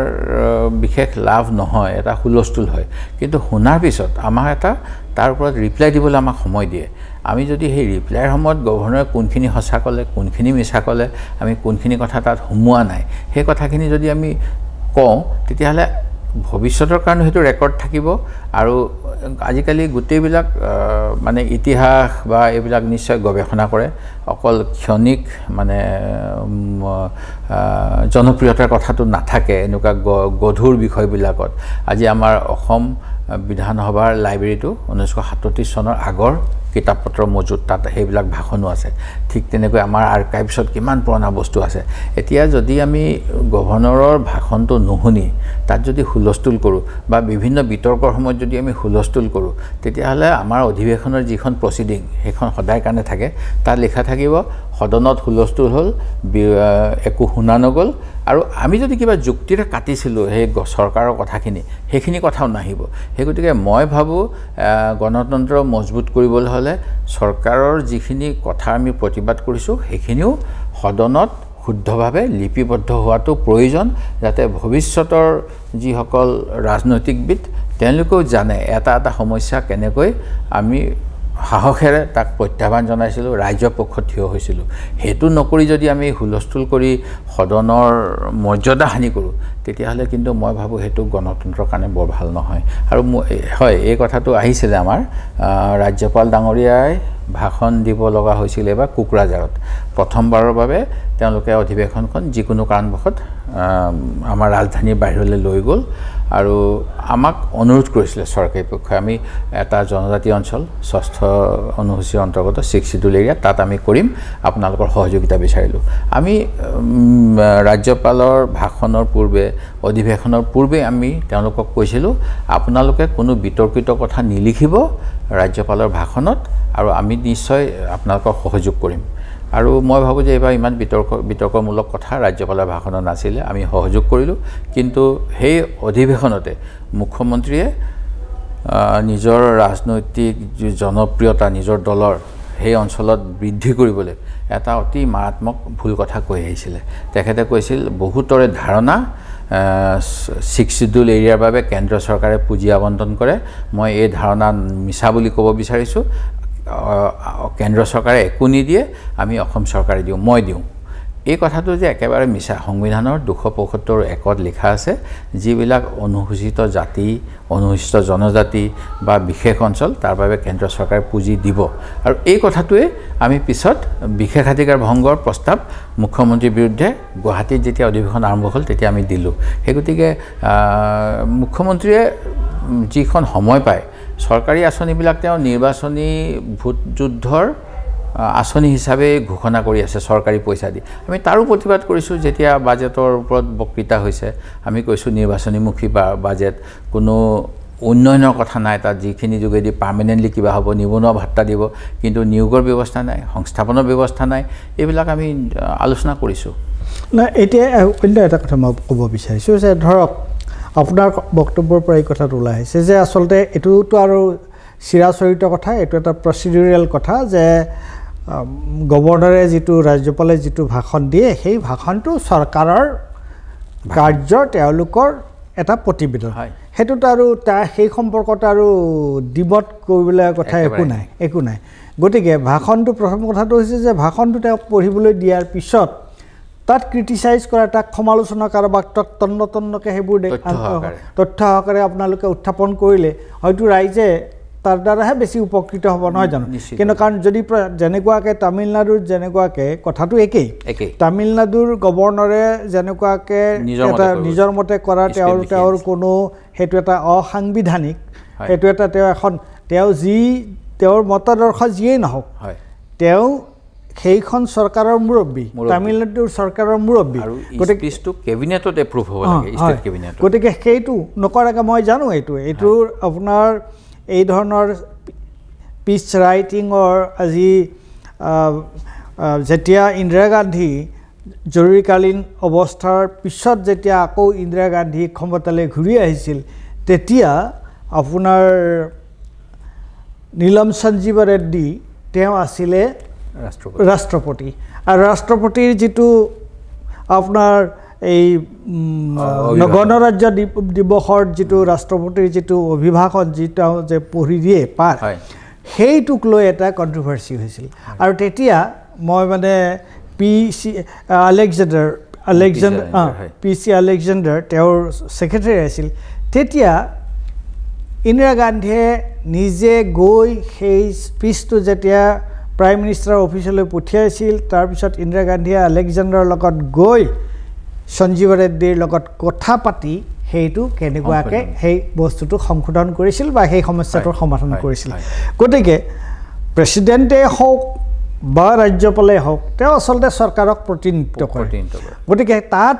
বিশেষ লাভ নহয় এটা হুলস্থুল হয় কিন্তু শুনাৰ পিছত আমাৰ এটা তাৰ ওপৰত ৰিপ্লাই দিবলৈ আমাক সময় দিয়ে আমি যদি সেই ৰিপ্লাইৰ সময়ত গভৰ্ণৰে কোনখিনি সঁচা ক'লে কোনখিনি মিছা ক'লে আমি কোনখিনি কথা তাত সোমোৱা নাই সেই কথাখিনি যদি আমি কওঁ তেতিয়াহ'লে ভৱিষ্যতৰ কাৰণে সেইটো ৰেকৰ্ড থাকিব আৰু আজিকালি গোটেইবিলাক মানে ইতিহাস বা এইবিলাক নিশ্চয় গৱেষণা কৰে অকল ক্ষণিক মানে জনপ্ৰিয়তাৰ কথাটো নাথাকে এনেকুৱা গধুৰ বিষয়বিলাকত আজি আমাৰ অসম বিধানসভাৰ লাইব্ৰেৰীটো 1937 চনৰ আগৰ কিতাপ পত্ৰ মজুত তাত সেইবিলাক ভাষণো আছে ঠিক তেনেকৈ আমাৰ আৰ্কাইভছত কিমান পুৰণা বস্তু আছে এতিয়া যদি আমি গভৰ্ণৰৰ ভাষণটো নুশুনি তাত যদি হুলস্থুল কৰোঁ বা বিভিন্ন বিতৰ্কৰ সময়ত যদি আমি হুলস্থুল কৰোঁ তেতিয়াহ'লে আমাৰ অধিৱেশনৰ যিখন প্ৰচিডিং সেইখন সদায় কাৰণে থাকে তাত লিখা থাকিব সদনত হুলস্থুল হ'ল একো শুনা নগ'ল আৰু আমি যদি কিবা যুক্তিৰে কাটিছিলোঁ সেই চৰকাৰৰ কথাখিনি সেইখিনি কথাও নাহিব সেই গতিকে মই ভাবোঁ গণতন্ত্ৰ মজবুত কৰিবলৈ হ'লে চৰকাৰৰ যিখিনি কথা আমি প্ৰতিবাদ কৰিছোঁ সেইখিনিও সদনত শুদ্ধভাৱে লিপিবদ্ধ হোৱাটো প্ৰয়োজন যাতে ভৱিষ্যতৰ যিসকল ৰাজনৈতিকবিদ তেওঁলোকেও জানে এটা সমস্যা কেনেকৈ আমি সাহসেৰে তাক প্ৰত্যাহ্বান জনাইছিলোঁ ৰাইজৰ পক্ষত থিয় হৈছিলোঁ সেইটো নকৰি যদি আমি হুলস্থুল কৰি সদনৰ মৰ্যাদা হানি কৰোঁ তেতিয়াহ'লে কিন্তু মই ভাবোঁ সেইটো গণতন্ত্ৰৰ কাৰণে বৰ ভাল নহয় আৰু হয় এই কথাটো আহিছিলে আমাৰ ৰাজ্যপাল ডাঙৰীয়াই ভাষণ দিব লগা হৈছিল এবাৰ কোকৰাঝাৰত প্ৰথমবাৰৰ বাবে তেওঁলোকে অধিৱেশনখন যিকোনো কাৰণবশত আমাৰ ৰাজধানীৰ বাহিৰলৈ লৈ গ'ল আৰু আমাক অনুৰোধ কৰিছিলে চৰকাৰী পক্ষই আমি এটা জনজাতি অঞ্চল 6ষ্ঠ অনুসূচীৰ অন্তৰ্গত 6 শিডিউল এৰিয়া তাত আমি কৰিম আপোনালোকৰ সহযোগিতা বিচাৰিলোঁ আমি ৰাজ্যপালৰ ভাষণৰ পূৰ্বে অধিৱেশনৰ পূৰ্বে আমি তেওঁলোকক কৈছিলোঁ আপোনালোকে কোনো বিতৰ্কিত কথা নিলিখিব ৰাজ্যপালৰ ভাষণত আৰু আমি নিশ্চয় আপোনালোকক সহযোগ কৰিম আৰু মই ভাবোঁ যে এইবাৰ ইমান বিতৰ্কমূলক কথা ৰাজ্যপালৰ ভাষণত নাছিলে আমি সহযোগ কৰিলোঁ কিন্তু সেই অধিৱেশনতে মুখ্যমন্ত্ৰীয়ে নিজৰ ৰাজনৈতিক জনপ্ৰিয়তা নিজৰ দলৰ সেই অঞ্চলত বৃদ্ধি কৰিবলৈ এটা অতি মাৰাত্মক ভুল কথা কৈ আহিছিলে তেখেতে কৈছিল বহুতৰে ধাৰণা 6 শিডিউল এৰিয়াৰ বাবে কেন্দ্ৰ চৰকাৰে পুঁজি আবণ্টন কৰে মই এই ধাৰণা মিছা বুলি ক'ব বিচাৰিছোঁ কেন্দ্ৰ চৰকাৰে একো নিদিয়ে আমি অসম চৰকাৰে দিওঁ মই দিওঁ এই কথাটো যে একেবাৰে মিছা সংবিধানৰ 275 লিখা আছে যিবিলাক অনুসূচিত জাতি অনুসূচিত জনজাতি বা বিশেষ অঞ্চল তাৰ বাবে কেন্দ্ৰ চৰকাৰে পুঁজি দিব আৰু এই কথাটোৱে আমি পিছত বিশেষাধিকাৰ ভংগৰ প্ৰস্তাৱ মুখ্যমন্ত্ৰীৰ বিৰুদ্ধে গুৱাহাটীত যেতিয়া অধিৱেশন আৰম্ভ হ'ল তেতিয়া আমি দিলোঁ সেই গতিকে মুখ্যমন্ত্ৰীয়ে যিখন সময় পায় চৰকাৰী আঁচনিবিলাক তেওঁ নিৰ্বাচনী ভোট যুদ্ধৰ আঁচনি হিচাপে ঘোষণা কৰি আছে চৰকাৰী পইচা দি আমি তাৰো প্ৰতিবাদ কৰিছোঁ যেতিয়া বাজেটৰ ওপৰত বক্তৃতা হৈছে আমি কৈছোঁ নিৰ্বাচনীমুখী বাজেট কোনো উন্নয়নৰ কথা নাই তাত যিখিনি যোগেদি পাৰ্মানেণ্টলি কিবা হ'ব নিবনুৱা ভাত্তা দিব কিন্তু নিয়োগৰ ব্যৱস্থা নাই সংস্থাপনৰ ব্যৱস্থা নাই এইবিলাক আমি আলোচনা কৰিছোঁ না এতিয়া অন্য এটা কথা মই ক'ব বিচাৰিছোঁ যে ধৰক আপোনাৰ বক্তব্যৰ পৰা এই কথাটো ওলাই আহিছে যে আচলতে এইটোতো আৰু চিৰাচৰিত কথা এইটো এটা প্ৰচিডিউৰেল কথা যে গভৰ্ণৰে যিটো ৰাজ্যপালে যিটো ভাষণ দিয়ে সেই ভাষণটো চৰকাৰৰ কাৰ্যৰ তেওঁলোকৰ এটা প্ৰতিবেদন সেইটোতো আৰু তাৰ সেই সম্পৰ্কত আৰু ডিবট কৰিবলৈ কথা একো নাই গতিকে ভাষণটো প্ৰথম কথাটো হৈছে যে ভাষণটো তেওঁ পঢ়িবলৈ দিয়াৰ পিছত তাত ক্ৰিটিচাইজ কৰা তাক সমালোচনা কাৰোবাক তন্নকে সেইবোৰ তথ্য সহকাৰে আপোনালোকে উত্থাপন কৰিলে হয়তো ৰাইজে তাৰ দ্বাৰাহে বেছি উপকৃত হ'ব নহয় জানো কিন্তু কাৰণ যদি যেনেকুৱাকৈ তামিলনাডুৰ যেনেকুৱাকৈ কথাটো একেই তামিলনাডুৰ গভৰ্ণৰে যেনেকুৱাকৈ এটা নিজৰ মতে কৰা তেওঁৰ কোনো সেইটো এটা অসাংবিধানিক সেইটো এটা তেওঁৰ মতাদৰ্শ যিয়েই নহওক তেওঁ সেইখন চৰকাৰৰ মুৰব্বী তামিলনাডুৰ চৰকাৰৰ মুৰব্বী গতিকে সেইটো নকৰাকৈ মই জানো এইটো আপোনাৰ এই ধৰণৰ পিচ ৰাইটিঙৰ আজি যেতিয়া ইন্দিৰা গান্ধী জৰুৰীকালীন অৱস্থাৰ পিছত যেতিয়া আকৌ ইন্দিৰা গান্ধী ক্ষমতালৈ ঘূৰি আহিছিল তেতিয়া আপোনাৰ নীলম সঞ্জীৱ ৰেড্ডী তেওঁ আছিলে ৰাষ্ট্ৰপতি আৰু ৰাষ্ট্ৰপতিৰ যিটো আপোনাৰ এই গণৰাজ্য দিৱসৰ যিটো ৰাষ্ট্ৰপতিৰ যিটো অভিভাষণ যিটো যে পঢ়ি দিয়ে পাঠ সেইটোক লৈ এটা কণ্ট্ৰভাৰ্চি হৈছিল আৰু তেতিয়া মই মানে পি.চি. আলেকজেণ্ডাৰ তেওঁৰ ছেক্ৰেটাৰী আছিল তেতিয়া ইন্দিৰা গান্ধীয়ে নিজে গৈ সেই স্পীচটো যেতিয়া প্ৰাইম মিনিষ্টাৰৰ অফিচলৈ পঠিয়াইছিল তাৰপিছত ইন্দিৰা গান্ধীয়ে আলেকজেণ্ডাৰৰ লগত গৈ সঞ্জীৱ ৰেড্ডীৰ লগত কথা পাতি সেইটো কেনেকুৱাকৈ সেই বস্তুটো সংশোধন কৰিছিল বা সেই সমস্যাটোৰ সমাধান কৰিছিল গতিকে প্ৰেচিডেণ্টে হওক বা ৰাজ্যপালে হওক তেওঁ আচলতে চৰকাৰক প্ৰতিনিধিত্ব কৰে গতিকে তাত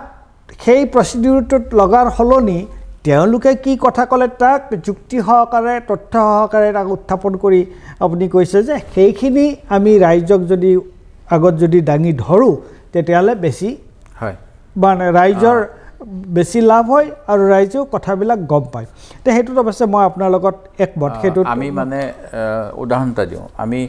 সেই প্ৰচিডিউৰটোত লগাৰ সলনি তেওঁলোকে কি কথা ক'লে তাক যুক্তি সহকাৰে তথ্য সহকাৰে তাক উত্থাপন কৰি আপুনি কৈছে যে সেইখিনি আমি ৰাইজক যদি আগত যদি দাঙি ধৰোঁ তেতিয়াহ'লে বেছি মানে ৰাইজৰ বেছি লাভ হয় আৰু ৰাইজেও কথাবিলাক গম পায় তো সেইটোত অৱশ্যে মই আপোনাৰ লগত একমত সেইটো আমি মানে উদাহৰণ এটা দিওঁ আমি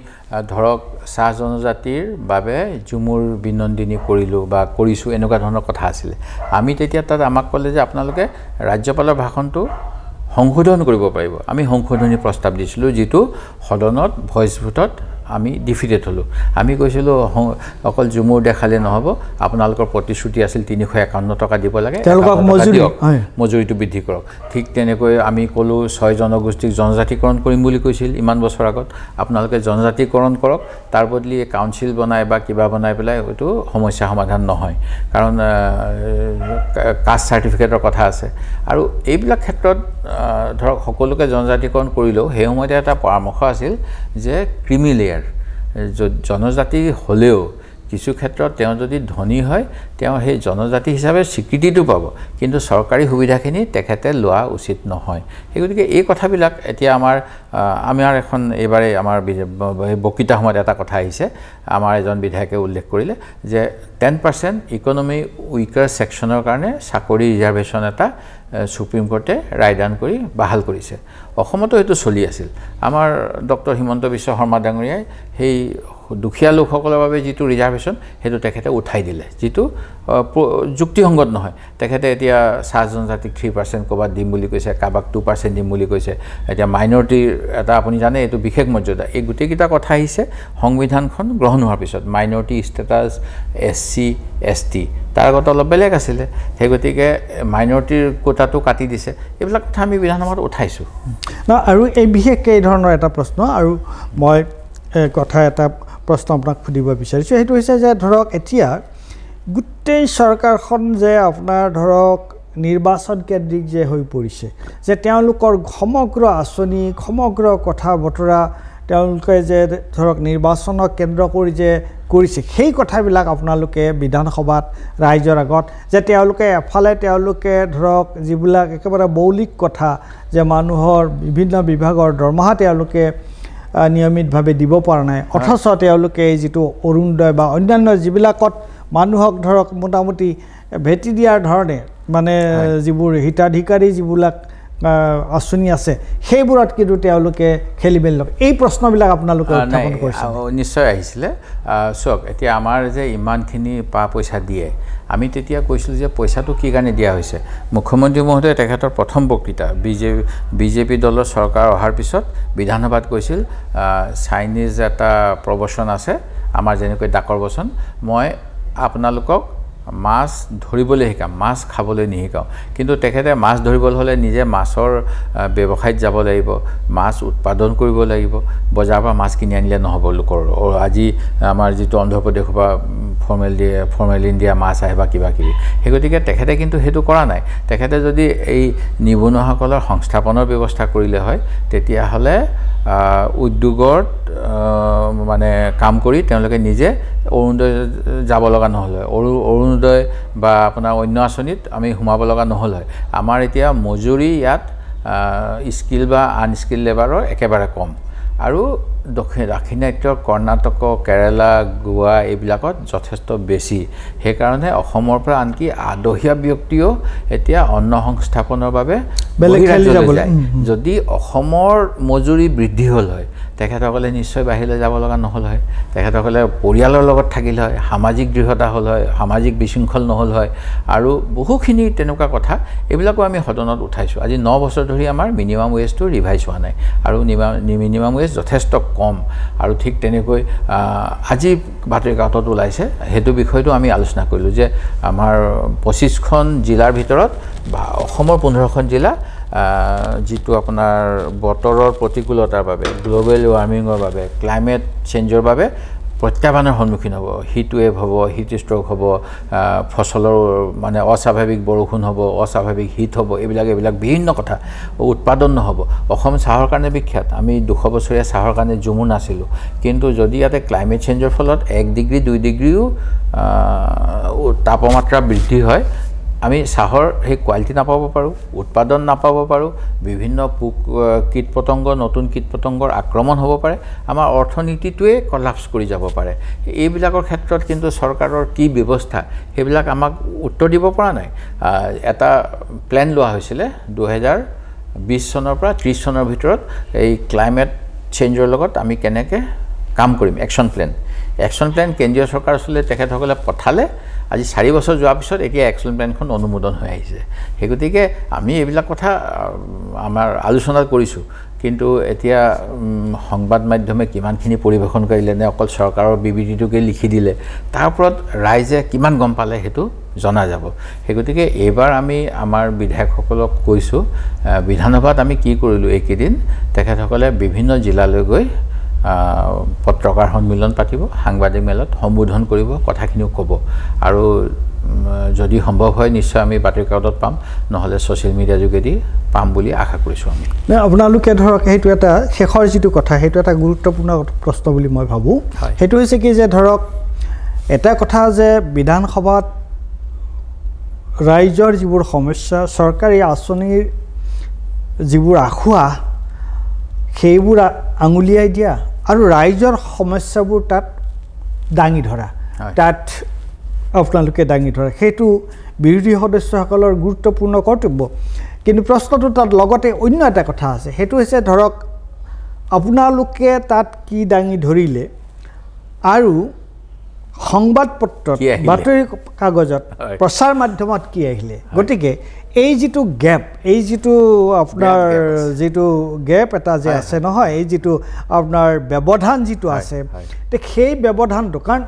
ধৰক চাহ জনজাতিৰ বাবে ঝুমুৰ বিনন্দিনী কৰিলোঁ বা কৰিছোঁ এনেকুৱা ধৰণৰ কথা আছিলে আমি তেতিয়া তাত আমাক ক'লে যে আপোনালোকে ৰাজ্যপালৰ ভাষণটো সংশোধন কৰিব পাৰিব আমি সংশোধনী প্ৰস্তাৱ দিছিলোঁ যিটো সদনত ভইচ ভোটত আমি ডিফিটেড হ'লোঁ আমি কৈছিলোঁ অকল ঝুমুৰ দেখালে নহ'ব আপোনালোকৰ প্ৰতিশ্ৰুতি আছিল 351 টকা দিব লাগে মজুৰিটো বৃদ্ধি কৰক ঠিক তেনেকৈ আমি ক'লোঁ 6 জনগোষ্ঠীক জনজাতিকৰণ কৰিম বুলি কৈছিল ইমান বছৰ আগত আপোনালোকে জনজাতিকৰণ কৰক তাৰ বদলি কাউন্সিল বনাই বা কিবা বনাই পেলাই হয়তো সমস্যা সমাধান নহয় কাৰণ কাষ্ট চাৰ্টিফিকেটৰ কথা আছে আৰু এইবিলাক ক্ষেত্ৰত ধৰক সকলোকে জনজাতিকৰণ কৰিলেও সেই সময়তে এটা পৰামৰ্শ আছিল যে ক্ৰিমি লেয়াৰ জনজাতি হ'লেও কিছু ক্ষেত্ৰত তেওঁ যদি ধনী হয় তেওঁ সেই জনজাতি হিচাপে স্বীকৃতিটো পাব কিন্তু চৰকাৰী সুবিধাখিনি তেখেতে লোৱা উচিত নহয় সেই গতিকে এই কথাবিলাক এতিয়া আমাৰ এখন এইবাৰে আমাৰ বক্তৃতা সময়ত এটা কথা আহিছে আমাৰ এজন বিধায়কে উল্লেখ কৰিলে যে 10% ইকনমি উইকাৰ সেকশনৰ কাৰণে চাকৰি ৰিজাৰ্ভেশ্যন এটা সুপ্ৰিম কোৰ্টে ৰায়দান কৰি বাহাল কৰিছে অসমতো এটো চলি আছিল আমাৰ ডক্টৰ হিমন্ত বিশ্ব শৰ্মা ডাঙৰীয়াই সেই দুখীয়া লোকসকলৰ বাবে যেটো ৰিজাৰ্ভেশ্যন হেতু তেখেতে উঠাই দিলে যেটো যুক্তিসংগত নহয় তেখেতে এতিয়া চাহ জনজাতিক 3% কবাত দিম বুলি কৈছে কাবাক 2% দিম বুলি কৈছে এতিয়া মাইনৰিটিৰ এটা আপুনি জানে এটো বিশেষ মৰ্যাদা এই গুটেকিটা কথা আহিছে সংবিধানখন গ্ৰহণ হোৱাৰ পিছত মাইনৰিটি ষ্টেটাস এসসি এসটি তাৰ আগত অলপ বেলেগ আছিল সেই গতিকে মাইনৰিটিৰ কোটাটো কাটি দিছে এইবিলাক কথা আমি বিধানসভাত উঠাইছো না আৰু এই বিশেষ এই ধৰণৰ এটা প্ৰশ্ন আৰু মই কথা এটা প্ৰশ্ন আপোনাক সুধিব বিচাৰিছো হেতু হৈছে যে ধৰক এতিয়া গুটেই চৰকাৰখন যে আপোনাৰ ধৰক নিৰ্বাচন কেন্দ্ৰিক যে হৈ পৰিছে যে তেওঁলোকৰ সমগ্ৰ আঁচনি সমগ্ৰ কথা বতৰা তেওঁলোকে যে ধৰক নিৰ্বাচনক কেন্দ্ৰ কৰি যে কৰিছে সেই কথাবিলাক আপোনালোকে বিধানসভাত ৰাইজৰ আগত যে তেওঁলোকে এফালে তেওঁলোকে ধৰক যিবিলাক একেবাৰে মৌলিক কথা যে মানুহৰ বিভিন্ন বিভাগৰ দৰমহা তেওঁলোকে নিয়মিতভাৱে দিব পৰা নাই অথচ তেওঁলোকে যেটো অৰুণোদয় বা অন্যান্য যিবিলাকত মানুহক ধৰক মোটামুটি ভেটি দিয়াৰ ধৰণে মানে যিবোৰ হিতাধিকাৰী যিবিলাক আঁচনি আছে সেইবোৰত কিন্তু তেওঁলোকে খেলিমেলি লয় এই প্ৰশ্নবিলাক আপোনালোকে উত্থাপন কৰিছে নিশ্চয় আহিছিলে চক এতিয়া আমাৰ যে ইমানখিনি পইচা দিয়ে আমি তেতিয়া কৈছিল যে পইচাটো কি কাৰণে দিয়া হৈছে মুখ্যমন্ত্ৰী মহোদয় তেখেতৰ প্ৰথম বক্তৃতা বিজেপি দলৰ চৰকাৰ অহাৰ পিছত বিধানসভাত কৈছিল চাইনিজ এটা প্ৰবচন আছে আমাৰ যেনেকৈ ডাকৰ বচন মই আপোনালোকক মাছ ধৰিবলৈ শিকাম মাছ খাবলৈ নিশিকাও কিন্তু তেখেতে মাছ ধৰিবলৈ হলে নিজে মাছৰ ব্যৱসায়ত যাব লাগিব মাছ উৎপাদন কৰিব লাগিব বজাৰৰ পৰা মাছ কিনি আনিলে নহব লোকৰ আজি আমাৰ যেটো অন্ধ্ৰপ্ৰদেশ বা ফৰ্মেলিন দিয়া মাছ আহে বা কিবা কিবি সেই গতিকে তেখেতে কিন্তু হেতু কৰা নাই তেখেতে যদি এই নিবনুৱাসকলৰ সংস্থাপনৰ ব্যৱস্থা কৰিলে হয় তেতিয়া হলে উদ্যোগত মানে কাম কৰি তেওঁলোকে নিজে অৰুণোদয় যাব লগা নহল অৰুণোদয় বা আপোনাৰ অন্য আঁচনিত আমি সোমাব লগা নহল হয় আমাৰ এতিয়া মজুৰি ইয়াত স্কিল বা আনস্কিল লেবাৰৰ একেবাৰে কম আৰু দাক্ষিণাত্য কৰ্ণাটক কেৰালা গোৱা এইবিলাকত যথেষ্ট বেছি সেই কাৰণে অসমৰ পৰা আনকি আদহীয়া ব্যক্তিও এতিয়া অন্ন সংস্থাপনৰ বাবে বেলেগ ৰাজ্যলৈ যায় যদি অসমৰ মজুৰি বৃদ্ধি হল হয় তেখেতসকলে নিশ্চয় বাহিৰলৈ যাব লগা নহল হয় তেখেতসকলে পৰিয়ালৰ লগত থাকিল হয় সামাজিক দৃঢ়তা হল হয় সামাজিক বিশৃংখল নহল হয় আৰু বহুখিনি তেনেকুৱা কথা এইবিলাকো আমি সদনত উঠাইছো আজি 9 বছৰ ধৰি আমাৰ মিনিমাম ৱেজটো ৰিভাইজ হোৱা নাই আৰু মিনিমাম ৱেজ যথেষ্ট কম আৰু ঠিক তেনেকৈ আজি বাতৰি কাকতত ওলাইছে হেতু বিষয়টো আমি আলোচনা কৰিলো যে আমাৰ 25খন জিলাৰ ভিতৰত অসমৰ 15খন জিলা যেটো আপোনাৰ বতৰৰ প্ৰতিকূলতাৰ বাবে গ্লোবেল ওয়াৰ্মিঙৰ বাবে ক্লাইমেট চেঞ্জৰ বাবে প্ৰত্যাহ্বানৰ সন্মুখীন হ'ব হিট ৱেভ হ'ব হিট ষ্ট্ৰোক হ'ব ফসলৰ মানে অস্বাভাৱিক বৰষুণ হ'ব অস্বাভাৱিক হিট হ'ব এইবিলাক বিভিন্ন কথা উৎপাদন নহব অসম চাহৰ কাৰণে বিখ্যাত আমি 200 বছৰীয়া চাহৰ কাৰণে জুমু নাছিলো কিন্তু যদি ইয়াতে ক্লাইমেট চেঞ্জৰ ফলত 1 ডিগ্ৰী 2 ডিগ্ৰীও তাপমাত্ৰা বৃদ্ধি হয় আমি চাহৰ সেই কোৱালিটি নাপাব পাৰো উৎপাদন নাপাব পাৰো বিভিন্ন কীটপতংগ নতুন কীটপতংগৰ আক্ৰমণ হ'ব পাৰে আমাৰ অৰ্থনীতিটোৱে কলাপস কৰি যাব পাৰে এইবিলাকৰ ক্ষেত্ৰত কিন্তু চৰকাৰৰ কি ব্যৱস্থা সেইবিলাক আমাক উত্তৰ দিব পৰা নাই এটা প্ল্যান লোৱা হৈছিল 2020 চনৰ পৰা 30 চনৰ ভিতৰত এই ক্লাইমেট চেঞ্জৰ লগত আমি কেনেকৈ কাম কৰিম একচন প্ল্যান কেন্দ্ৰীয় চৰকাৰ আসলে তেখেতসকলে পঠালে আজি 4 বছৰ যোৱাৰ পিছত এতিয়া একচন প্ল্যানখন অনুমোদন হৈ আহিছে সেই গতিকে আমি এইবিলাক কথা আমাৰ আলোচনা কৰিছো কিন্তু এতিয়া সংবাদ মাধ্যমে কিমানখিনি পৰিবেশন কৰিলে নে অকল চৰকাৰৰ বিবৃতিটোকে লিখি দিলে তাৰ ওপৰত ৰাইজে কিমান গম পালে হেতু জনা যাব সেই গতিকে এবাৰ আমি আমাৰ বিধায়কসকলক কৈছো বিধানসভাত আমি কি কৰিলো এইকেদিন তেখেতসকলে বিভিন্ন জিলালৈ গৈ পত্ৰকাৰ সন্মিলন পাতিব সাংবাদিক মেলত সম্বোধন কৰিব কথাখিনিও ক'ব আৰু যদি সম্ভৱ হয় নিশ্চয় আমি বাতৰি কাকতত পাম নহলে সোশ্যাল মিডিয়া যোগেদি পাম বুলি আশা কৰিছো আমি না আপোনালোকে ধৰক হেতু এটা শেষৰ যেটো কথা হেতু এটা গুৰুত্বপূৰ্ণ প্ৰশ্ন বুলি মই ভাবো হেতু হৈছে কি যে ধৰক এটা কথা যে বিধানসভাত ৰাইজৰ যিবোৰ সমস্যা চৰকাৰী আঁচনিৰ যিবোৰ আখুৱা সেইবোৰ আঙুলিয়াই দিয়া আৰু ৰাইজৰ সমস্যাবোৰ তাত দাঙি ধৰা তাত আপোনালোকে দাঙি ধৰা সেইটো বিৰোধী সদস্যসকলৰ গুৰুত্বপূৰ্ণ কৰ্তব্য কিন্তু প্ৰশ্নটো তাত লগতে অন্য এটা কথা আছে সেইটো হৈছে ধৰক আপোনালোকে তাত কি দাঙি ধৰিলে আৰু সংবাদপত্ৰত বাতৰি কাগজত প্ৰচাৰ মাধ্যমত কি আহিলে গতিকে এই যিটো গেপ এই যিটো আপোনাৰ যিটো গেপ এটা যে আছে নহয় এই যিটো আপোনাৰ ব্যৱধান যিটো আছে তে সেই ব্যৱধানটো কাৰণ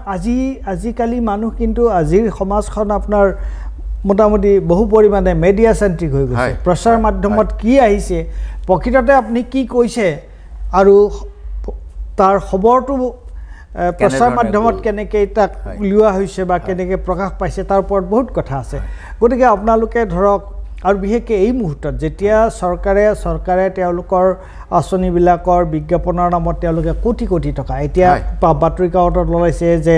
আজিকালি মানুহ কিন্তু আজিৰ সমাজখন আপোনাৰ মোটামুটি বহু পৰিমাণে মিডিয়া চেন্ট্ৰিক হৈ গৈছে প্ৰচাৰ মাধ্যমত কি আহিছে প্ৰকৃততে আপুনি কি কৈছে আৰু তাৰ খবৰটো প্ৰচাৰ মাধ্যমত কেনেকৈ তাক উলিওৱা হৈছে বা কেনেকৈ প্ৰকাশ পাইছে তাৰ ওপৰত বহুত কথা আছে গতিকে আপোনালোকে ধৰক আৰু বিশেষকৈ এই মুহূৰ্তত যেতিয়া চৰকাৰে তেওঁলোকৰ আঁচনিবিলাকৰ বিজ্ঞাপনৰ নামত তেওঁলোকে কোটি কোটি টকা এতিয়া বাতৰি কাকতত ওলাইছে যে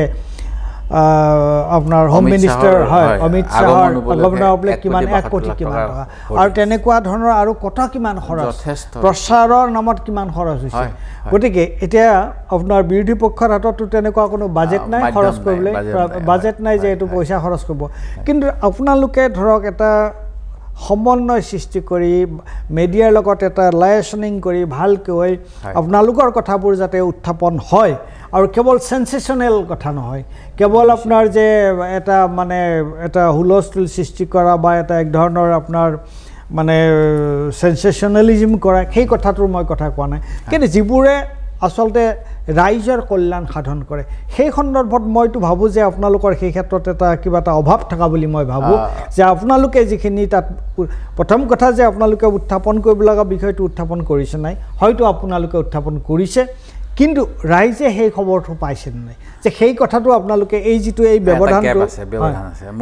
আপোনাৰ হোম মিনিষ্টাৰ হয় অমিত শ্বাহৰ আগমনৰ বোলে কিমান 1 কোটি কিমান টকা আৰু তেনেকুৱা ধৰণৰ আৰু কত কিমান খৰচ প্ৰচাৰৰ নামত কিমান খৰচ হৈছে গতিকে এতিয়া আপোনাৰ বিৰোধী পক্ষৰ হাততো তেনেকুৱা কোনো বাজেট নাই খৰচ কৰিবলৈ বাজেট নাই যে এইটো পইচা খৰচ কৰিব কিন্তু আপোনালোকে ধৰক এটা সমন্বয় সৃষ্টি কৰি মিডিয়াৰ লগত এটা লাইচনিং কৰি ভালকৈ আপোনালোকৰ কথাবোৰ যাতে উত্থাপন হয় আৰু কেৱল সেন্সেশনাল কথা নহয় কেৱল আপোনাৰ যে এটা মানে এটা হুলস্থুল সৃষ্টি কৰা বা এটা এক ধৰণৰ আপোনাৰ মানে সেন্সেশনালিজম কৰা সেই কথাটোৰ মই কথা কোৱা নাই কিন্তু যিবোৰে আসলতে ৰাইজৰ কল্যাণ সাধন কৰে সেই সন্দৰ্ভত মইতো ভাবো যে আপোনালোকৰ সেই ক্ষেত্ৰত এটা কিবা এটা অভাৱ থকা বুলি মই ভাবো যে আপোনালোকে যিখিনি তাত প্ৰথম কথা যে আপোনালোকে উত্থাপন কৰিব লগা বিষয়টো উত্থাপন কৰিছে নাই হয়তো আপোনালোকে উত্থাপন কৰিছে কিন্তু ৰাইজে সেই খবৰটো পাইছে নাই যে সেই কথাটো আপোনালোকে এই যিটো এই ব্যৱধানটো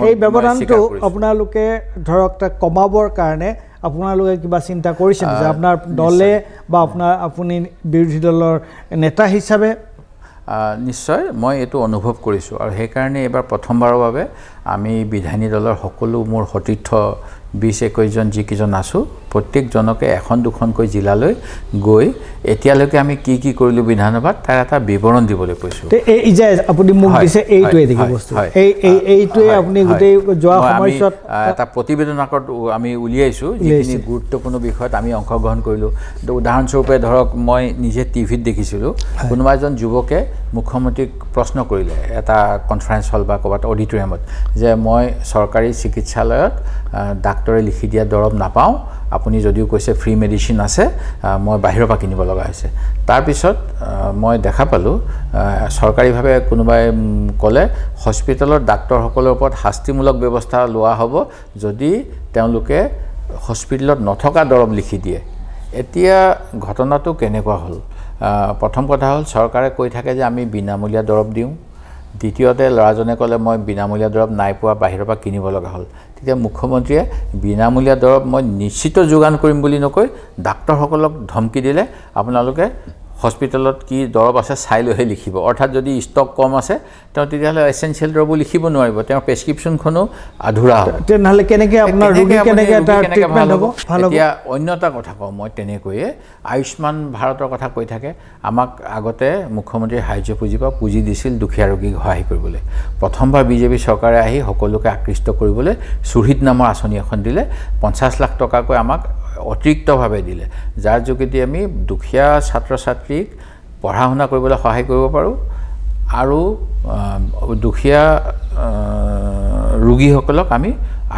এই ব্যৱধানটো আপোনালোকে ধৰক তা কমাবৰ কাৰণে আপোনালোকে কিবা চিন্তা কৰিছে যে আপোনাৰ দলে বা আপুনি বিৰোধী দলৰ নেতা হিচাপে নিশ্চয় মই এটো অনুভৱ কৰিছো আৰু সেই কাৰণে এবাৰ প্ৰথমবাৰৰ বাবে আমি বিধানী দলৰ সকলো মোৰ সতীৰ্থ 20-21 জন যিকিজন আছো প্ৰত্যেকজনকে এখন দুখনকৈ জিলালৈ গৈ এতিয়ালৈকে আমি কি কি কৰিলো বিধানসভাত তাৰ এটা বিৱৰণ দিবলৈ কৈছো এই যে আপুনি মোক দিছে এইটোৱে দেখি বস্তু এইটোৱে আপুনি গোটেই যোৱা সময়ত এটা প্ৰতিবেদন আকত আমি উলিয়াইছো যিখিনি গুৰুত্বপূৰ্ণ বিষয়ত আমি অংশগ্ৰহণ কৰিলো উদাহৰণস্বৰূপে ধৰক মই নিজে টিভিত দেখিছিলো কোনোবা এজন যুৱকে মুখ্যমন্ত্ৰীক প্ৰশ্ন কৰিলে এটা কনফাৰেন্স হল বা ক'বাত অডিটৰিয়ামত যে মই চৰকাৰী চিকিৎসালয়ত ডাক্তৰে লিখি দিয়া দৰব নাপাও আপুনি যদিও কৈছে ফ্ৰী মেডিচিন আছে মই বাহিৰৰ পৰা কিনিব লগা হৈছে তাৰ পিছত মই দেখা পালো সৰকাৰীভাৱে কোনোবাই ক'লে হস্পিটেলৰ ডাক্তৰসকলৰ ওপৰত শাস্তিমূলক ব্যৱস্থা লোৱা হ'ব যদি তেওঁলোকে হস্পিটেলত নথকা দৰব লিখি দিয়ে এতিয়া ঘটনাটো কেনেকুৱা হ'ল প্ৰথম কথা হ'ল চৰকাৰে কৈ থাকে যে আমি বিনামূলীয়া দৰব দিওঁ দ্বিতীয়তে লৰাজনে ক'লে মই বিনামূলীয়া দৰব নাই পোৱা বাহিৰৰ পৰা কিনিব লগা হ'ল তেতিয়া মুখ্যমন্ত্ৰীয়ে বিনামূলীয়া দৰব মই নিশ্চিত যোগান কৰিম বুলি নকৈ ডাক্তৰসকলক ধমকি দিলে আপোনালোকে হস্পিটেলত কি দৰব আছে চাই লৈহে লিখিব অৰ্থাৎ যদি ষ্টক কম আছে তেওঁ তেতিয়াহলে এসেনশিয়াল দৰব লিখিব নোৱাৰিব তেওঁৰ প্ৰেসক্ৰিপচনখনো আধুৰা হ'ব তেনেহলে কেনেকৈ আপোনাৰ ৰোগী কেনেকৈ এটা ট্ৰিটমেন্ট হ'ব এতিয়া অন্যটা কথা কওঁ মই তেনেকৈয়ে আয়ুষ্মান ভাৰতৰ কথা কৈ থাকে আমাক আগতে মুখ্যমন্ত্ৰী সাহায্য পুঁজি দিছিল দুখীয়া ৰোগীক সহায় কৰিবলৈ প্ৰথমবাৰ বিজেপি চৰকাৰে আহি সকলোকে আকৃষ্ট কৰিবলৈ সুহিত নামৰ আঁচনি এখন দিলে 50 লাখ টকাকৈ আমাক অতিৰিক্তভাৱে দিলে যাৰ যোগেদি আমি দুখীয়া ছাত্ৰ ছাত্ৰীক পঢ়া শুনা কৰিবলৈ সহায় কৰিব পাৰো আৰু দুখীয়া ৰোগীসকলক আমি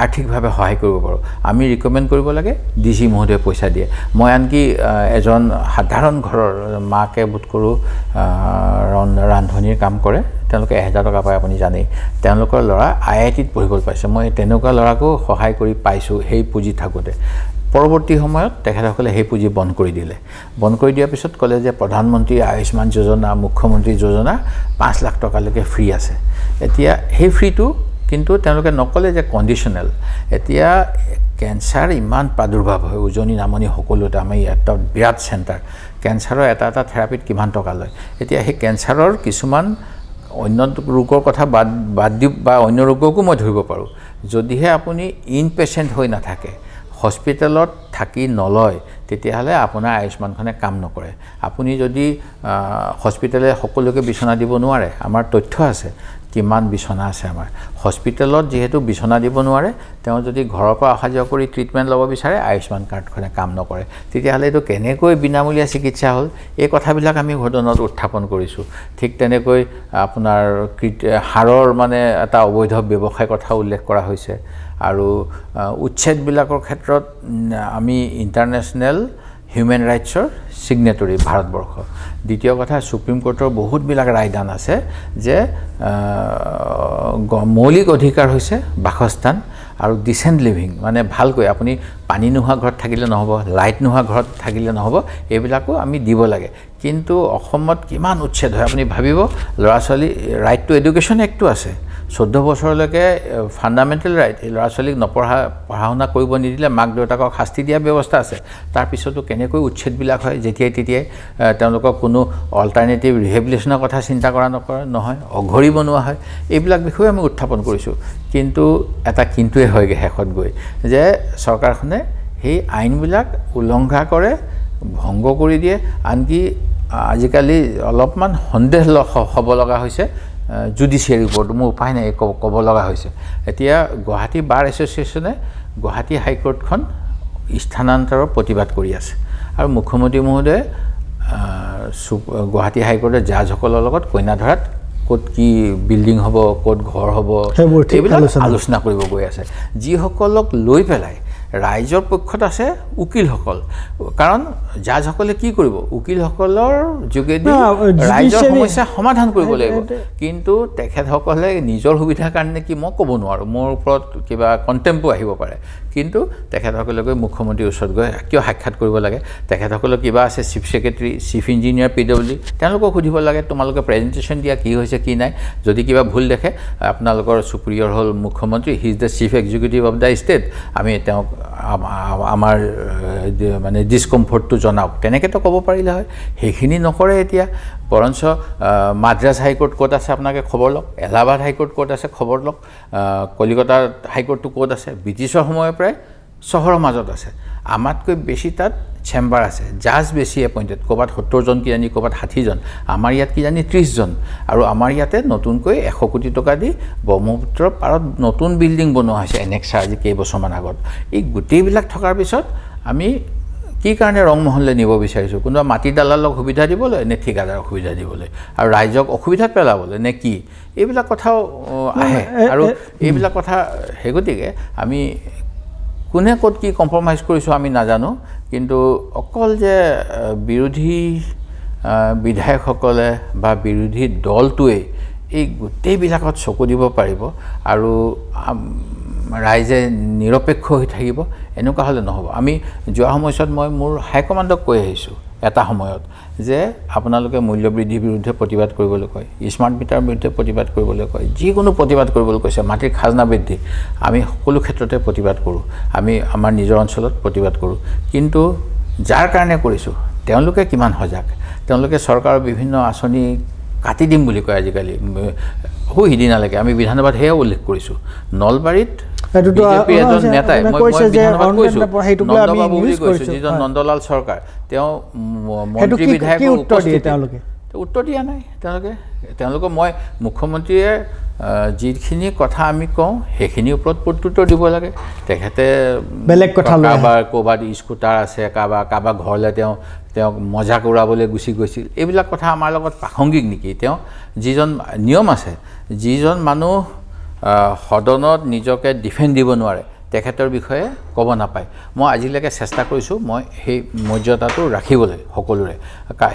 আৰ্থিকভাৱে সহায় কৰিব পাৰো আমি ৰিকমেন্ড কৰিব লাগে ডিসি মহোদয়ে পইচা দিয়ে মই আনকি এজন সাধাৰণ ঘৰৰ মাকে বুট কৰো ৰান্ধনীৰ কাম কৰে তেওঁলোকে 1000 টকা পায় আপুনি জানেই তেওঁলোকৰ ল'ৰা আইআইটিত পঢ়িবলৈ পাইছে মই তেনেকুৱা ল'ৰাকো সহায় কৰি পাইছো সেই পুঁজি থাকোতে পৰৱৰ্তী সময়ত তেখেতসকলে সেই পুঁজি বন্ধ কৰি দিলে বন্ধ কৰি দিয়াৰ পিছত ক'লে যে প্ৰধানমন্ত্ৰী আয়ুষ্মান যোজনা মুখ্যমন্ত্ৰী যোজনা 5 লাখ টকালৈকে ফ্ৰী আছে এতিয়া সেই ফ্ৰীটো কিন্তু তেওঁলোকে নকলে যে কন্ডিশনাল এতিয়া ক্যান্সাৰ ইমান প্ৰাদুৰ্ভাৱ হয় উজনি নামনি সকলোতে আমি এটা বিৰাট চেণ্টাৰ ক্যান্সাৰৰ এটা থেৰাপিত কিমান টকা লয় এতিয়া সেই ক্যান্সাৰৰ কিছুমান অন্য ৰোগৰ কথা বাদ দি বা অন্য ৰোগকো মই ধৰিব পাৰোঁ যদিহে আপুনি ইনপেচেণ্ট হৈ নাথাকে হস্পিটেলত থাকি নলয় তেতিয়াহ'লে আপোনাৰ আয়ুষ্মানখনে কাম নকৰে আপুনি যদি হস্পিটেলে সকলোকে বিচনা দিব নোৱাৰে আমাৰ তথ্য আছে কিমান বিচনা আছে আমাৰ হস্পিটেলত যেহেতু বিচনা দিব নোৱাৰে তেওঁ যদি ঘৰৰ পৰা অহা যোৱা কৰি ট্ৰিটমেণ্ট ল'ব বিচাৰে আয়ুষ্মান কাৰ্ডখনে কাম নকৰে তেতিয়াহ'লে এইটো কেনেকৈ বিনামূলীয়া চিকিৎসা হ'ল এই কথাবিলাক আমি সদনত উত্থাপন কৰিছোঁ ঠিক তেনেকৈ আপোনাৰ হাড়ৰ মানে এটা অবৈধ ব্যৱসায় কথা উল্লেখ কৰা হৈছে আৰু উচ্ছেদবিলাকৰ ক্ষেত্ৰত আমি ইণ্টাৰনেশ্যনেল হিউমেন ৰাইটছৰ সিগনেটৰী ভাৰতবৰ্ষ দ্বিতীয় কথা সুপ্ৰিম কোৰ্টৰ বহুতবিলাক ৰায়দান আছে যে মৌলিক অধিকাৰ হৈছে বাসস্থান আৰু ডিচেণ্ট লিভিং মানে ভালকৈ আপুনি পানী নোহোৱা ঘৰত থাকিলে নহ'ব লাইট নোহোৱা ঘৰত থাকিলে নহ'ব এইবিলাকো আমি দিব লাগে কিন্তু অসমত কিমান উচ্ছেদ হয় আপুনি ভাবিব ল'ৰা ছোৱালী ৰাইট টু এডুকেশ্যন এক্টটো আছে 14 বছৰলৈকে ফাণ্ডামেণ্টেল ৰাইট ল'ৰা ছোৱালীক পঢ়া শুনা কৰিব নিদিলে মাক দেউতাকক শাস্তি দিয়া ব্যৱস্থা আছে তাৰ পিছতো কেনেকৈ উচ্ছেদবিলাক হয় যেতিয়াই তেতিয়াই তেওঁলোকক কোনো অল্টাৰনেটিভ ৰিহেবিলিটেশ্যনৰ কথা চিন্তা কৰা নহয় অঘৰী বনোৱা হয় এইবিলাক বিষয়ে আমি উত্থাপন কৰিছোঁ কিন্তু এটা কিন্তুৱে হয়গৈ শেষত গৈ যে চৰকাৰখনে সেই আইনবিলাক উলংঘা কৰে ভংগ কৰি দিয়ে আনকি আজিকালি অলপমান সন্দেহ হ'ব লগা হৈছে জুডিচিয়াৰী ওপৰত মোৰ উপায় নাই ক'ব লগা হৈছে এতিয়া গুৱাহাটী বাৰ এছ'চিয়েশ্যনে গুৱাহাটী হাইকোৰ্টখন স্থানান্তৰৰ প্ৰতিবাদ কৰি আছে আৰু মুখ্যমন্ত্ৰী মহোদয়ে গুৱাহাটী হাইকোৰ্টৰ জাজসকলৰ লগত কইনাধৰাত ক'ত কি বিল্ডিং হ'ব ক'ত ঘৰ হ'ব এইবিলাক আলোচনা কৰিব গৈ আছে যিসকলক লৈ পেলাই ৰাইজৰ পক্ষত আছে উকিলসকল কাৰণ জাজসকলে কি কৰিব উকিলসকলৰ যোগেদি ৰাইজৰ সমস্যা সমাধান কৰিব লাগিব কিন্তু তেখেতসকলে নিজৰ সুবিধাৰ কাৰণে কি মই ক'ব নোৱাৰোঁ মোৰ ওপৰত কিবা কণ্টেম্পো আহিব পাৰে কিন্তু তেখেতসকলে গৈ মুখ্যমন্ত্ৰীৰ ওচৰত গৈ কিয় সাক্ষাৎ কৰিব লাগে তেখেতসকলৰ কিবা আছে chief secretary chief engineer PWD তেওঁলোকক সুধিব লাগে তোমালোকে প্ৰেজেণ্টেশ্যন দিয়া কি হৈছে কি নাই যদি কিবা ভুল দেখে আপোনালোকৰ সুপ্ৰিয়ৰ হ'ল মুখ্যমন্ত্ৰী he is the chief executive of the state আমি তেওঁক আমাৰ মানে ডিছকমফৰ্টটো জনাওক তেনেকৈতো ক'ব পাৰিলে হয় সেইখিনি নকৰে এতিয়া বৰঞ্চ মাদ্ৰাজ হাইকোৰ্ট ক'ত আছে আপোনালোকে খবৰ লওক এলাহাবাদ হাইকোৰ্ট ক'ত আছে খবৰ লওক কলিকতাৰ হাইকোৰ্টটো ক'ত আছে ব্ৰিটিছৰ সময়ৰ পৰাই চহৰৰ মাজত আছে আমাতকৈ বেছি তাত চেম্বাৰ আছে জাজ বেছি এপইণ্টেড ক'ৰবাত 70 জন কিজানি ক'ৰবাত 60 জন আমাৰ ইয়াত কিজানি 30 জন আৰু আমাৰ ইয়াতে নতুনকৈ 100 কোটি টকা দি ব্ৰহ্মপুত্ৰৰ পাৰত নতুন বিল্ডিং বনোৱা হৈছে এনেক্সা আজি কেইবছৰমান আগত এই গোটেইবিলাক থকাৰ পিছত আমি কি কাৰণে ৰংমহললৈ নিব বিচাৰিছোঁ কোনোবা মাটি দালালক সুবিধা দিবলৈ নে ঠিকাদাৰক সুবিধা দিবলৈ আৰু ৰাইজক অসুবিধাত পেলাবলৈ নে কি এইবিলাক কথাও আহে আৰু এইবিলাক কথা সেই গতিকে আমি কোনে ক'ত কি কম্প্ৰমাইজ কৰিছোঁ আমি নাজানো কিন্তু অকল যে বিৰোধী বিধায়কসকলে বা বিৰোধী দলটোৱে এই গোটেইবিলাকত চকু দিব পাৰিব আৰু ৰাইজে নিৰপেক্ষ হৈ থাকিব এনেকুৱা হ'লে নহ'ব আমি যোৱা সময়ছোৱাত মই মোৰ হাইকমাণ্ডক কৈ আহিছোঁ এটা সময়ত যে আপোনালোকে মূল্যবৃদ্ধিৰ বিৰুদ্ধে প্ৰতিবাদ কৰিবলৈ কয় স্মাৰ্ট মিটাৰৰ বিৰুদ্ধে প্ৰতিবাদ কৰিবলৈ কয় যিকোনো প্ৰতিবাদ কৰিবলৈ কৈছে মাটিৰ খাজনা বৃদ্ধি আমি সকলো ক্ষেত্ৰতে প্ৰতিবাদ কৰোঁ আমি আমাৰ নিজৰ অঞ্চলত প্ৰতিবাদ কৰোঁ কিন্তু যাৰ কাৰণে কৰিছোঁ তেওঁলোকে কিমান সজাগ তেওঁলোকে চৰকাৰৰ বিভিন্ন আঁচনি কাটি দিম বুলি কয় আজিকালি সিদিনালৈকে আমি বিধানসভাত সেয়া উল্লেখ কৰিছোঁ নলবাৰীত বিজেপি এজন নেতাই মই বিধানসভাত কৈছোঁ নন্দবাবু বুলি কৈছোঁ যিজন নন্দলাল চৰকাৰ তেওঁ মন্ত্ৰী বিধায়কৰ উপস্থিতি উত্তৰ দিয়া নাই তেওঁলোকে মই মুখ্যমন্ত্ৰীয়ে যিখিনি কথা আমি কওঁ সেইখিনিৰ ওপৰত প্ৰত্যুত্তৰ দিব লাগে তেখেতে বেলেগ কথা কাৰোবাৰ ক'ৰবাত স্কুটাৰ আছে কাৰোবাৰ ঘৰলৈ তেওঁক মজাক উৰাবলৈ গুচি গৈছিল এইবিলাক কথা আমাৰ লগত প্ৰাসংগিক নেকি তেওঁ যিজন নিয়ম আছে যিজন মানুহ সদনত নিজকে ডিফেণ্ড দিব নোৱাৰে তেখেতৰ বিষয়ে ক'ব নাপায় মই আজিলৈকে চেষ্টা কৰিছোঁ মই সেই মৰ্যাদাটো ৰাখিবলৈ সকলোৰে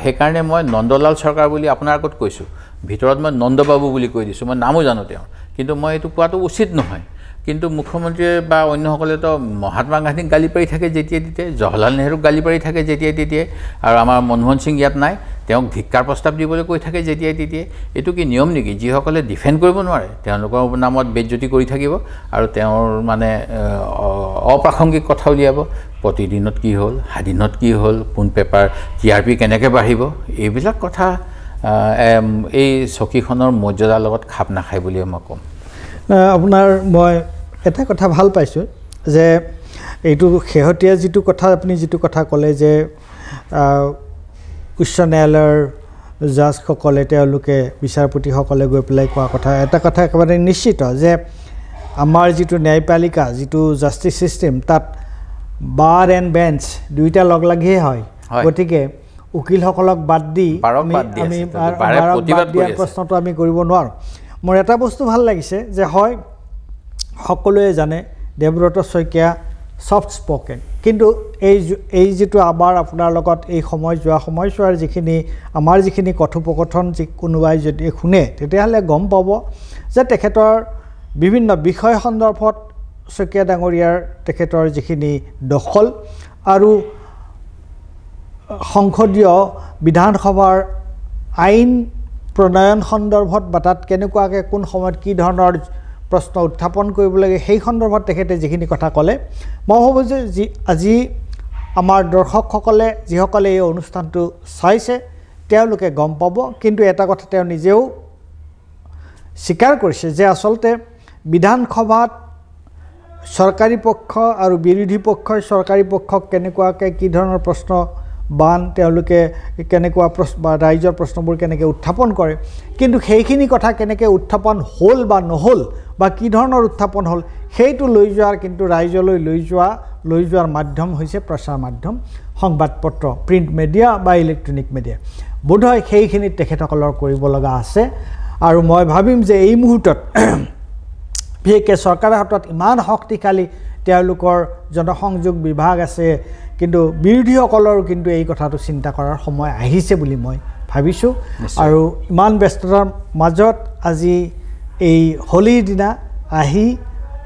সেইকাৰণে মই নন্দলাল চৰকাৰ বুলি আপোনাৰ আগত কৈছোঁ ভিতৰত মই নন্দবাবু বুলি কৈ দিছোঁ মই নামো জানো তেওঁৰ কিন্তু মই এইটো কোৱাটো উচিত নহয় কিন্তু মুখ্যমন্ত্ৰীয়ে বা অন্যসকলেতো মহাত্মা গান্ধীক গালি পাৰি থাকে যেতিয়াই তেতিয়াই জৱাহৰলাল নেহৰুক গালি পাৰি থাকে যেতিয়াই তেতিয়াই আৰু আমাৰ মনমোহন সিং ইয়াত নাই তেওঁক ধিক্কাৰ প্ৰস্তাৱ দিবলৈ কৈ থাকে যেতিয়াই তেতিয়াই এইটো কি নিয়ম নেকি যিসকলে ডিফেণ্ড কৰিব নোৱাৰে তেওঁলোকৰ নামত বেজ্জতি কৰি থাকিব আৰু তেওঁৰ মানে অপ্ৰাসংগিক কথা উলিয়াব প্ৰতিদিনত কি হ'ল স্বাধীনত কি হ'ল কোন পেপাৰ TRP কেনেকৈ বাঢ়িব এইবিলাক কথা এই চকীখনৰ মৰ্যাদাৰ লগত খাপ নাখায় বুলিয়ে মই ক'ম আপোনাৰ মই এটা কথা ভাল পাইছোঁ যে এইটো শেহতীয়া যিটো কথা আপুনি যিটো কথা ক'লে যে উচ্চ ন্যায়ালয়ৰ জাজসকলে তেওঁলোকে বিচাৰপতিসকলে গৈ পেলাই কোৱা কথা এটা কথা একেবাৰে নিশ্চিত যে আমাৰ যিটো ন্যায়পালিকা যিটো জাষ্টিচ ছিষ্টেম তাত বাৰ এণ্ড বেঞ্চ দুইটা লগ লাগিয়ে হয় গতিকে উকিলসকলক বাদ দি আমি প্ৰশ্নটো আমি কৰিব নোৱাৰোঁ মোৰ এটা বস্তু ভাল লাগিছে যে হয় সকলোৱে জানে দেৱব্ৰত শইকীয়া সফট স্পকেন কিন্তু এই যিটো আমাৰ আপোনাৰ লগত এই সময়ছোৱাৰ যিখিনি আমাৰ যিখিনি কথোপকথন কোনোবাই যদি শুনে তেতিয়াহ'লে গম পাব যে তেখেতৰ বিভিন্ন বিষয় সন্দৰ্ভত শইকীয়া ডাঙৰীয়াৰ তেখেতৰ যিখিনি দখল আৰু সংসদীয় বিধানসভাৰ আইন প্ৰণয়ন সন্দৰ্ভত বা তাত কেনেকুৱাকৈ কোন সময়ত কি ধৰণৰ প্ৰশ্ন উত্থাপন কৰিব লাগে সেই সন্দৰ্ভত তেখেতে যিখিনি কথা ক'লে মই ভাবোঁ যে আজি আমাৰ দৰ্শকসকলে যিসকলে এই অনুষ্ঠানটো চাইছে তেওঁলোকে গম পাব কিন্তু এটা কথা তেওঁ নিজেও স্বীকাৰ কৰিছে যে আচলতে বিধানসভাত চৰকাৰী পক্ষ আৰু বিৰোধী পক্ষই চৰকাৰী পক্ষক কেনেকুৱাকৈ কি ধৰণৰ প্ৰশ্ন বান তেওঁলোকে কেনেকুৱা বা ৰাইজৰ প্ৰশ্নবোৰ কেনেকৈ উত্থাপন কৰে কিন্তু সেইখিনি কথা কেনেকৈ উত্থাপন হ'ল বা নহ'ল বা কি ধৰণৰ উত্থাপন হ'ল সেইটো লৈ যোৱাৰ কিন্তু ৰাইজলৈ লৈ যোৱাৰ মাধ্যম হৈছে প্ৰচাৰ মাধ্যম সংবাদ পত্ৰ প্ৰিণ্ট মিডিয়া বা ইলেক্ট্ৰনিক মিডিয়া বোধহয় সেইখিনিত তেখেতসকলৰ কৰিব লগা আছে আৰু মই ভাবিম যে এই মুহূৰ্তত বিশেষকৈ চৰকাৰৰ হাতত ইমান শক্তিশালী তেওঁলোকৰ জনসংযোগ বিভাগ আছে কিন্তু বিৰোধীসকলৰ কিন্তু এই কথাটো চিন্তা কৰাৰ সময় আহিছে বুলি মই ভাবিছোঁ আৰু ইমান ব্যস্ততাৰ মাজত আজি এই হোলীৰ দিনা আহি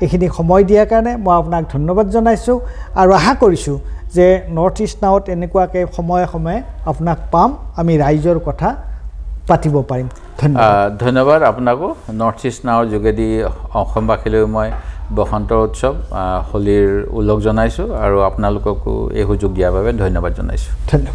এইখিনি সময় দিয়াৰ কাৰণে মই আপোনাক ধন্যবাদ জনাইছোঁ আৰু আশা কৰিছোঁ যে নৰ্থ ইষ্ট নাওত এনেকুৱাকৈ সময়ে সময়ে আপোনাক পাম আমি ৰাইজৰ কথা পাতিব পাৰিম ধন্যবাদ আপোনাকো নৰ্থ ইষ্ট নাওৰ যোগেদি অসমবাসীলৈ মই বসন্ত উৎসৱ হোলীৰ উল্লেখ জনাইছোঁ আৰু আপোনালোককো এই সুযোগ দিয়াৰ বাবে ধন্যবাদ জনাইছোঁ ধন্যবাদ